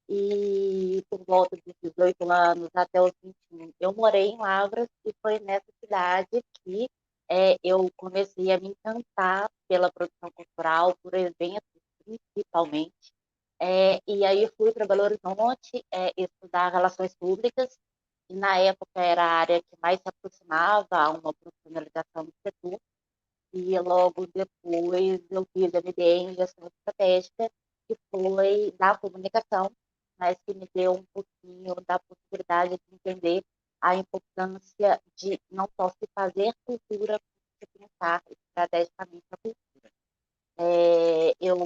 e por volta de 18 anos até os 21, eu morei em Lavras, e foi nessa cidade que eu comecei a me encantar pela produção cultural, por eventos principalmente. E aí fui para Belo Horizonte estudar relações públicas, e na época era a área que mais se aproximava a uma profissionalização do setor, e logo depois eu fiz MBA em gestão estratégica, que foi da comunicação, mas que me deu um pouquinho da possibilidade de entender a importância de não só se fazer cultura, mas se pensar estrategicamente a cultura. Eu,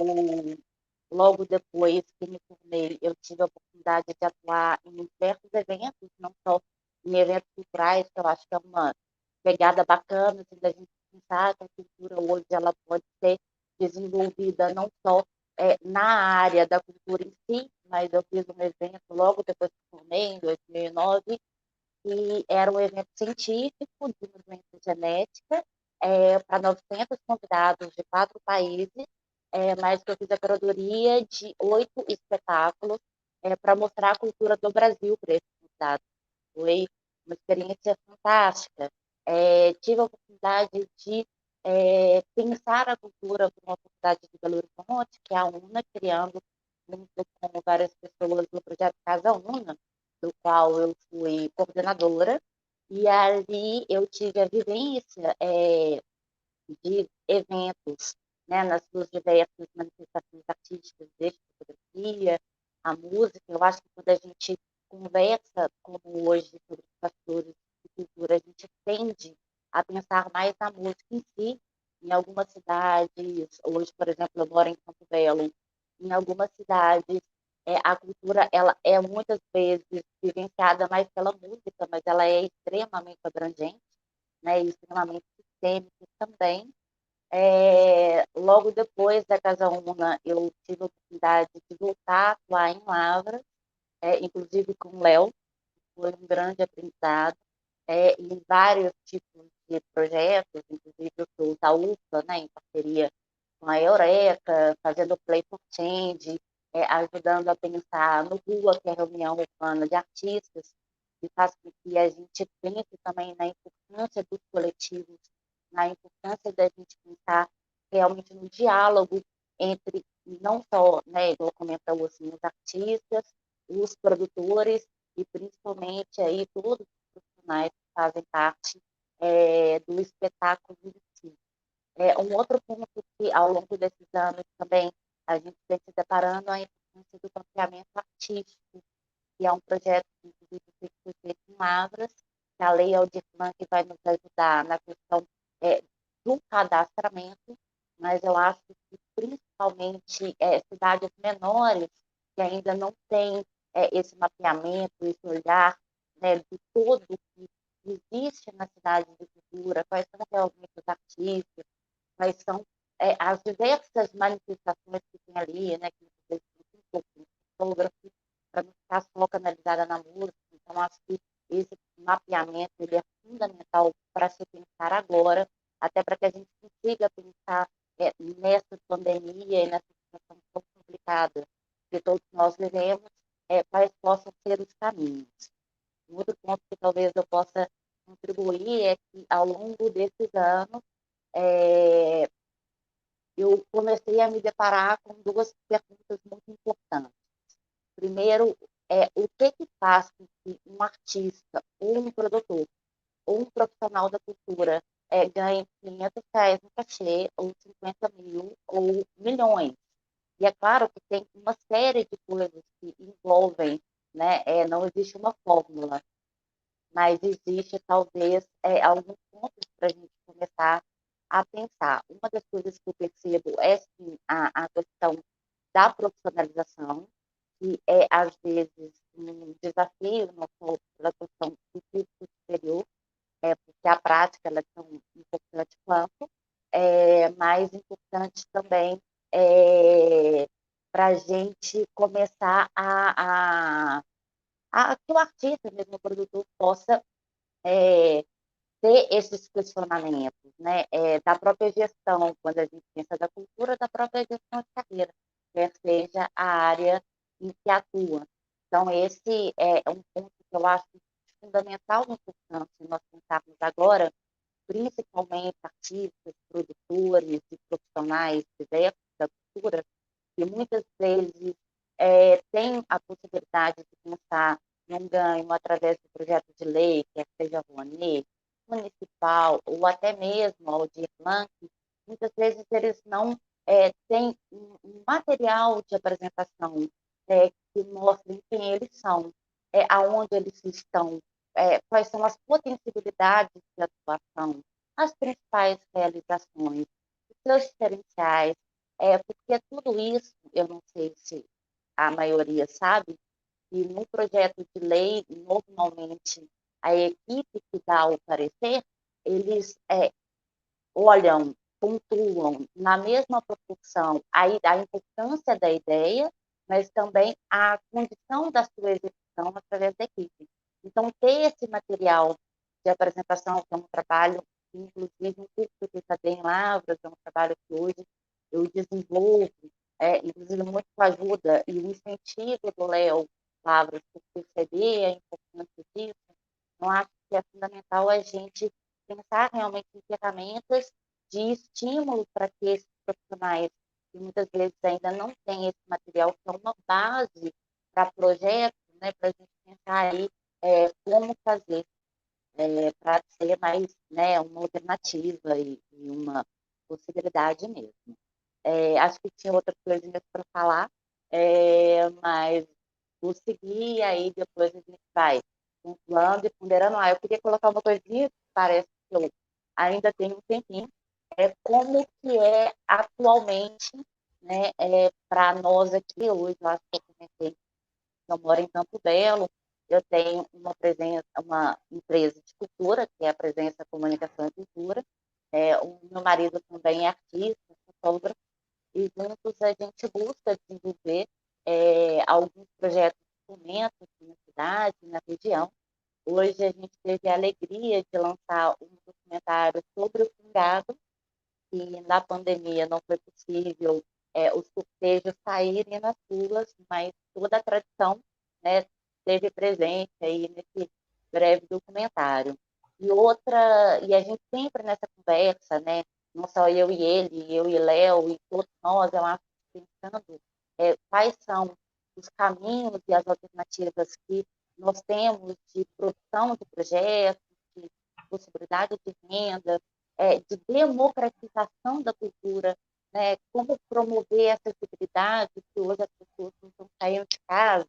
logo depois que me formei, eu tive a oportunidade de atuar em diversos eventos, não só em eventos culturais, que eu acho que é uma pegada bacana, assim, da gente pensar que a cultura hoje ela pode ser desenvolvida não só na área da cultura em si, mas eu fiz um evento logo depois que formei, em 2009, que era um evento científico de uma doença genética para 900 convidados de 4 países, mas que eu fiz a curadoria de 8 espetáculos para mostrar a cultura do Brasil para esses convidados. Foi uma experiência fantástica. Tive a oportunidade de pensar a cultura com a Faculdade de Belo Horizonte, que é a UNA, criando, junto com várias pessoas, no projeto Casa UNA, do qual eu fui coordenadora, e ali eu tive a vivência de eventos, né, nas suas diversas manifestações artísticas, desde a fotografia, a música. Eu acho que quando a gente conversa, como hoje, sobre os fatores de cultura, a gente tende a pensar mais na música em si. Em algumas cidades, hoje, por exemplo, eu moro em Campo Belo, em algumas cidades, a cultura ela é muitas vezes vivenciada mais pela música, mas ela é extremamente abrangente, né, e extremamente sistêmica também. Logo depois da Casa Una, eu tive a oportunidade de voltar a atuar em Lavras, inclusive com o Léo, foi um grande aprendizado, em vários tipos de projetos, inclusive eu sou da UFA, né, em parceria com a Eureka, fazendo o Play for Change, ajudando a pensar no RUA, que é a Reunião Urbana de Artistas, que faz com que a gente pense também na importância dos coletivos, na importância da gente pensar realmente no diálogo entre não só, né, igual comentou assim, os artistas, os produtores e principalmente aí todos os profissionais que fazem parte do espetáculo em si. Um outro ponto que, ao longo desses anos, também a gente vem se deparando é a importância do mapeamento artístico, que é um projeto que foi feito em Lavras, que a Lei Aldir Blanc vai nos ajudar na questão do cadastramento, mas eu acho que principalmente cidades menores que ainda não têm esse mapeamento, esse olhar, né, de todo que existe na cidade de cultura, quais são realmente os artistas, quais são as diversas manifestações que tem ali, né, que vocês fotógrafo, para não ficar só canalizada na música. Então, acho que esse mapeamento ele é fundamental para se pensar agora, até para que a gente consiga pensar nessa pandemia e nessa situação tão complicada que todos nós vivemos, quais possam ser os caminhos. Um outro ponto que talvez eu possa contribuir é que, ao longo desses anos, eu comecei a me deparar com duas perguntas muito importantes. Primeiro, o que faz com que um artista, ou um produtor, ou um profissional da cultura ganhe R$ 500 no cachê, ou 50 mil, ou milhões? E é claro que tem uma série de coisas que envolvem, né? Não existe uma fórmula, mas existe talvez alguns pontos para a gente começar a pensar. Uma das coisas que eu percebo é sim a questão da profissionalização, que é às vezes um desafio na questão do curso superior, porque a prática ela é tão importante quanto, mais importante também para a gente começar que o artista, mesmo o produtor, possa ter esses questionamentos, né? Da própria gestão, quando a gente pensa da cultura, da própria gestão de carreira, quer seja a área em que atua. Então, esse é um ponto que eu acho fundamental e importante nós pensarmos agora, principalmente artistas, produtores e profissionais diversos da cultura, que muitas vezes têm a possibilidade de pensar num ganho através do projeto de lei, quer seja Rouanet, municipal, ou até mesmo Aldir Blanc, muitas vezes eles não têm um material de apresentação que mostre quem eles são, aonde eles estão, quais são as potencialidades de atuação, as principais realizações, os seus diferenciais, porque tudo isso, eu não sei se a maioria sabe, e no projeto de lei, normalmente, a equipe que dá o parecer, eles olham, pontuam na mesma proporção a importância da ideia, mas também a condição da sua execução através da equipe. Então, ter esse material de apresentação, que é um trabalho, inclusive, um curso que está em Lavras, é um trabalho que hoje eu desenvolvo, inclusive muito com a ajuda e o incentivo do Léo Lavras, por perceber a importância disso. Eu acho que é fundamental a gente pensar realmente em ferramentas de estímulo para que esses profissionais, que muitas vezes ainda não têm esse material, que é uma base para projetos, né, para a gente pensar aí como fazer para ser mais, né, uma alternativa e uma possibilidade mesmo. Acho que tinha outras coisinhas para falar, mas vou seguir, aí depois a gente vai pontuando e ponderando. Eu queria colocar uma coisinha que parece que eu ainda tenho um tempinho, como que é atualmente, né, para nós aqui hoje, eu acho que eu comentei, eu moro em Campo Belo, eu tenho uma empresa de cultura, que é a Presença Comunicação e Cultura, o meu marido também é artista, fotógrafo, e juntos a gente busca desenvolver alguns projetos de fomento aqui na cidade, na região. Hoje a gente teve a alegria de lançar um documentário sobre o fungado, que na pandemia não foi possível os cortejos saírem nas ruas, mas toda a tradição, né, esteve presente aí nesse breve documentário. E a gente sempre nessa conversa, né, não só eu e ele, eu e Léo, e todos nós, eu acho, pensando quais são os caminhos e as alternativas que nós temos de produção de projetos, de possibilidade de renda, de democratização da cultura, né? Como promover essa acessibilidade, que hoje as pessoas não estão saindo casa,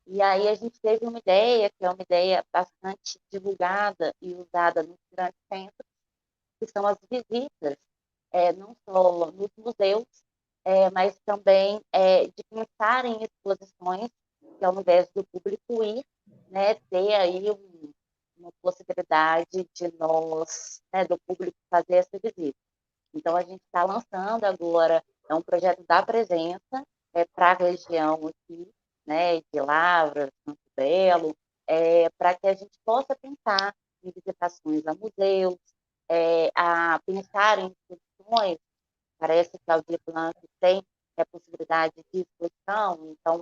e aí a gente teve uma ideia, que é uma ideia bastante divulgada e usada nos grandes centros, que são as visitas, não só nos museus, mas também de pensar em exposições, que ao invés do público ir, né, ter aí uma possibilidade de nós, né, do público fazer essa visita. Então, a gente está lançando agora, é um projeto da presença para a região aqui, né, de Lavras, Campo Belo, para que a gente possa pensar em visitações a museus, a pensar em exposições. Parece que a Aldir Blanc tem a possibilidade de exposição, então,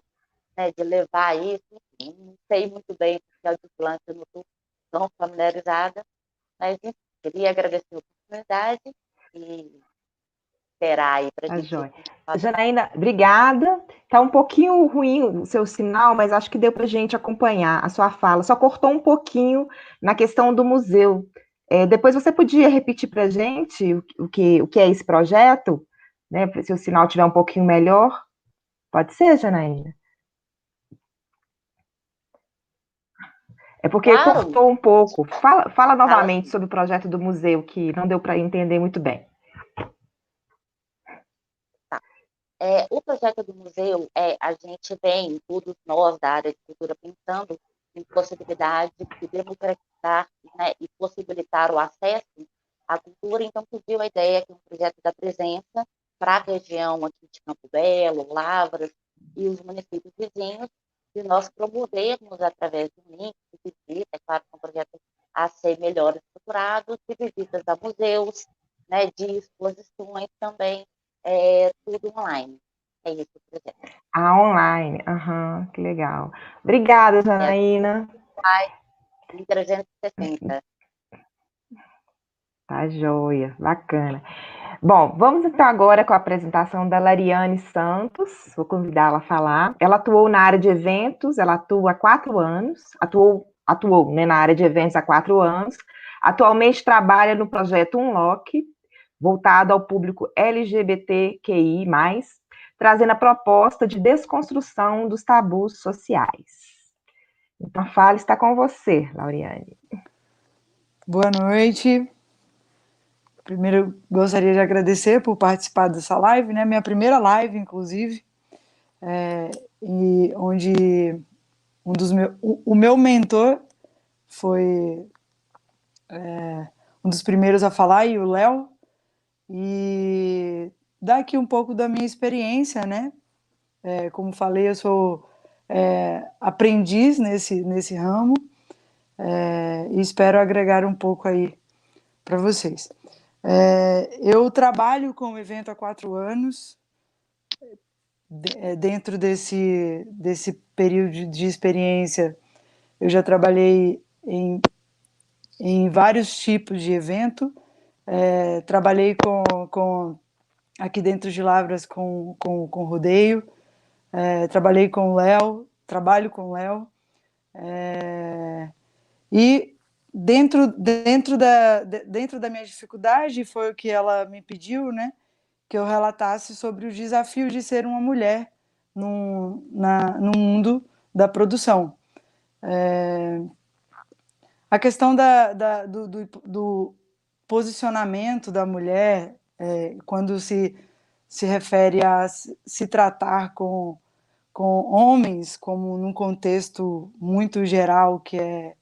né, de levar isso. Enfim, não sei muito bem, porque a Aldir Blanc eu não estou tão familiarizada, mas enfim, queria agradecer a oportunidade e esperar aí para a Tá gente. joia. Janaína, obrigada. Tá um pouquinho ruim o seu sinal, mas acho que deu para a gente acompanhar a sua fala. Só cortou um pouquinho na questão do museu. Depois você podia repetir para a gente o que é esse projeto, né? Se o sinal tiver um pouquinho melhor. Pode ser, Janaína? É porque Claro, cortou um pouco. Fala fala novamente assim. sobre o projeto do museu, que não deu para entender muito bem. Tá. O projeto do museu, a gente vem, todos nós da área de cultura, pensando em possibilidade de democratizar, né, e possibilitar o acesso à cultura, então surgiu a ideia que é um projeto da presença para a região aqui de Campo Belo, Lavras e os municípios vizinhos, e nós promovermos através de um link de visita, é claro que é um projeto a ser melhor estruturado, de visitas a museus, né, de exposições também, tudo online. É isso, por exemplo. Ah, online. Aham, que legal. Obrigada, É Janaína. em 360. Tá joia, bacana. Bom, vamos então agora com a apresentação da Lariane Santos. Vou convidá-la a falar. Ela atuou na área de eventos, ela atua há 4 anos, atuou, né, na área de eventos há 4 anos. Atualmente trabalha no projeto Unlock, voltado ao público LGBTQI+, trazendo a proposta de desconstrução dos tabus sociais. Então, a fala está com você, Lauriane. Boa noite. Primeiro, gostaria de agradecer por participar dessa live, né? Minha primeira live, inclusive, e onde o meu mentor foi um dos primeiros a falar, e o Léo, e dar aqui um pouco da minha experiência, né? Como falei, eu sou aprendiz nesse ramo, e espero agregar um pouco aí para vocês. Eu trabalho com o evento há 4 anos. Dentro desse período de experiência, eu já trabalhei em vários tipos de evento. Trabalhei aqui dentro de Lavras com rodeio. Trabalhei com o Léo, trabalho com o Léo. E dentro da minha dificuldade, foi o que ela me pediu, né? Que eu relatasse sobre o desafio de ser uma mulher no mundo da produção. A questão do posicionamento da mulher, quando se refere a se tratar com homens, como num contexto muito geral, que é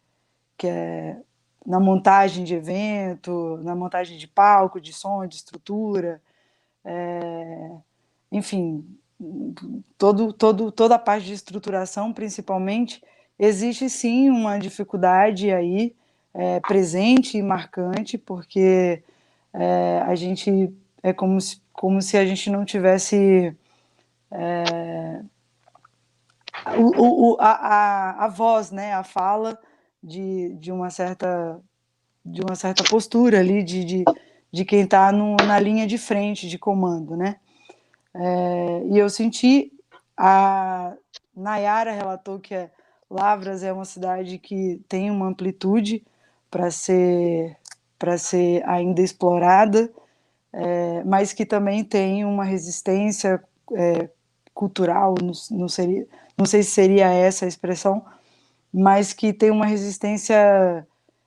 na montagem de evento, na montagem de palco, de som, de estrutura, enfim, toda a parte de estruturação, principalmente, existe sim uma dificuldade aí presente e marcante, porque a gente é como se a gente não tivesse a voz, né, a fala de uma certa postura ali de quem está na linha de frente de comando, né? E eu senti, a Nayara relatou que Lavras é uma cidade que tem uma amplitude para ser ainda explorada, mas que também tem uma resistência cultural, não não sei se seria essa a expressão, mas que tem uma resistência,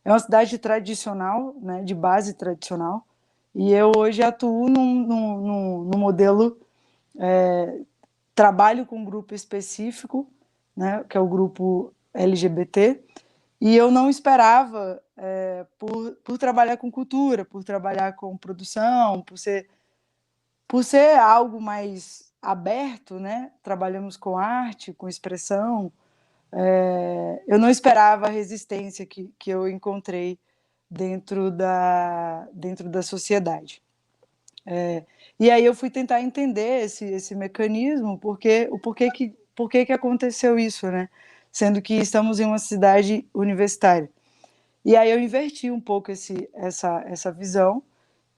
é uma cidade tradicional, né, de base tradicional, e eu hoje atuo num modelo, trabalho com um grupo específico, né, que é o grupo LGBT, e eu não esperava, por trabalhar com cultura, por trabalhar com produção, por ser algo mais aberto, né, trabalhamos com arte, com expressão, eu não esperava a resistência que eu encontrei dentro da sociedade. E aí eu fui tentar entender esse mecanismo, por que aconteceu isso, né? Sendo que estamos em uma cidade universitária. E aí eu inverti um pouco essa visão,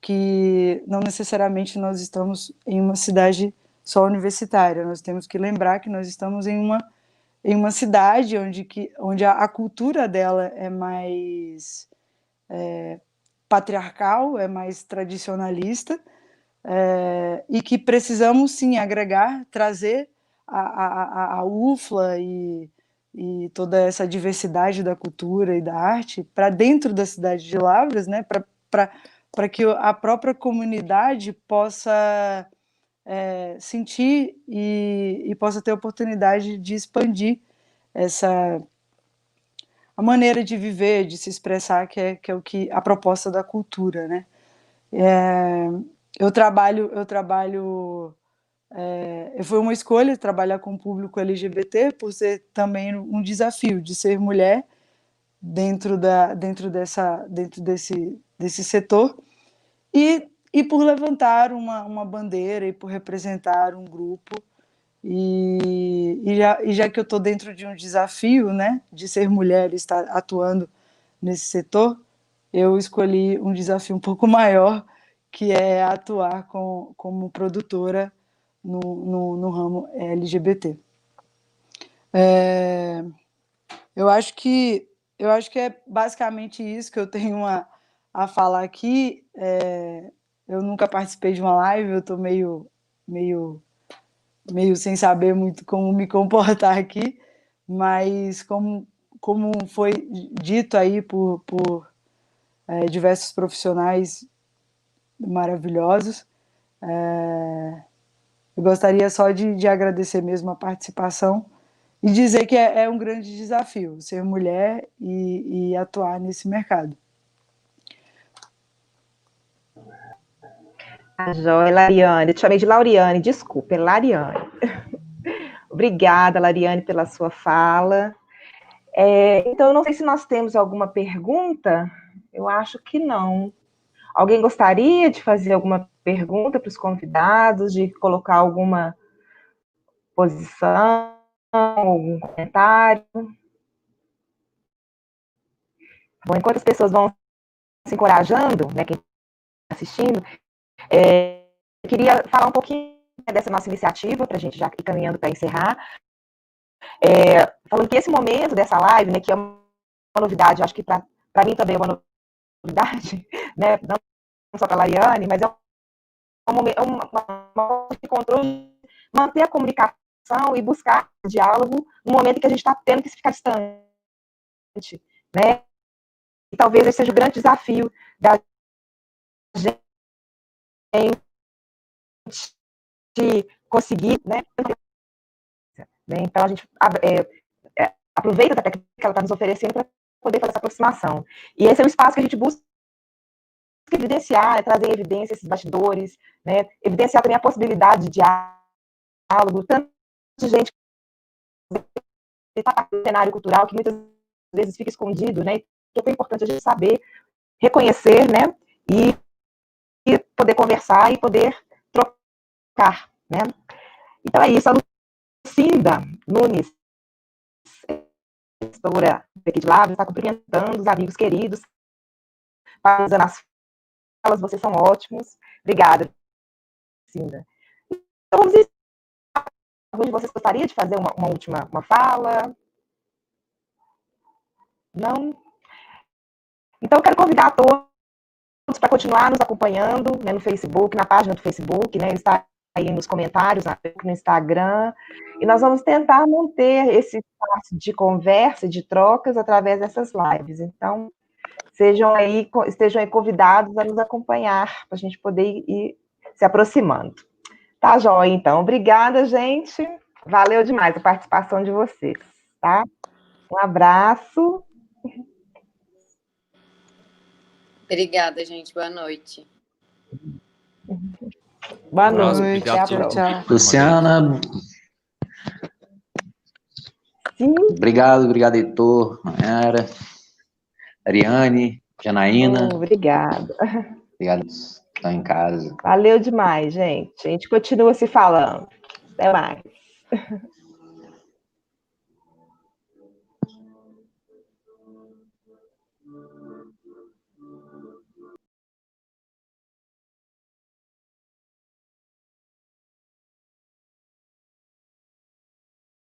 que não necessariamente nós estamos em uma cidade só universitária, nós temos que lembrar que nós estamos em uma cidade onde a cultura dela é mais patriarcal, é mais tradicionalista, e que precisamos sim agregar, trazer a UFLA e toda essa diversidade da cultura e da arte para dentro da cidade de Lavras, né, para que a própria comunidade possa sentir e possa ter a oportunidade de expandir a maneira de viver, de se expressar, que é o que a proposta da cultura, né? Foi uma escolha trabalhar com o público LGBT por ser também um desafio de ser mulher dentro desse setor e por levantar uma bandeira e por representar um grupo e já que eu estou dentro de um desafio, né, de ser mulher e estar atuando nesse setor, eu escolhi um desafio um pouco maior, que é atuar como produtora no ramo LGBT. Eu acho que é basicamente isso que eu tenho a falar aqui. Eu nunca participei de uma live, eu estou meio sem saber muito como me comportar aqui, mas como foi dito aí por diversos profissionais maravilhosos, eu gostaria só de agradecer mesmo a participação e dizer que é um grande desafio ser mulher e atuar nesse mercado. A joia, Lariane. Eu te chamei de Lauriane, desculpa, é Lariane. Obrigada, Lariane, pela sua fala. Então, eu não sei se nós temos alguma pergunta. Eu acho que não. Alguém gostaria de fazer alguma pergunta para os convidados, de colocar alguma posição, algum comentário? Bom, enquanto as pessoas vão se encorajando, né, quem está assistindo, eu queria falar um pouquinho dessa nossa iniciativa, para a gente já ir caminhando para encerrar. Falando que esse momento dessa live, né, que é uma novidade, acho que para mim também é uma novidade, né, não só para a Lariane, mas é uma de controle, manter a comunicação e buscar diálogo no momento em que a gente está tendo que ficar distante, né? E talvez esse seja o grande desafio da gente conseguir, né? Então a gente aproveita até que ela está nos oferecendo para poder fazer essa aproximação. E esse é um espaço que a gente busca evidenciar, trazer em evidência esses bastidores, né? Evidenciar também a possibilidade de diálogo, tanto de gente que está no cenário cultural, que muitas vezes fica escondido, né? Que é tão importante a gente saber, reconhecer, né? E poder conversar e poder trocar, né? Então é isso, a Lucinda Nunes, gestora aqui de Lavras, está cumprimentando os amigos queridos, fazendo as falas, vocês são ótimos. Obrigada, Lucinda. Então vamos ver. Algum de vocês gostaria de fazer uma última fala? Não? Então, eu quero convidar a todos para continuar nos acompanhando, né, no Facebook, na página do Facebook, né, Instagram, aí nos comentários, no Instagram, e nós vamos tentar manter esse espaço de conversa, de trocas, através dessas lives. Então, estejam aí convidados a nos acompanhar, para a gente poder ir se aproximando. Tá, joia, então. Obrigada, gente. Valeu demais a participação de vocês, tá? Um abraço. Obrigada, gente. Boa noite. Boa Abraço, noite. obrigado Até a a todos. próxima. Luciana, Sim. obrigado, Heitor, Mayara, Ariane, Janaína. Obrigada. Obrigado por estar em casa. Valeu demais, gente. A gente continua se falando. Até mais.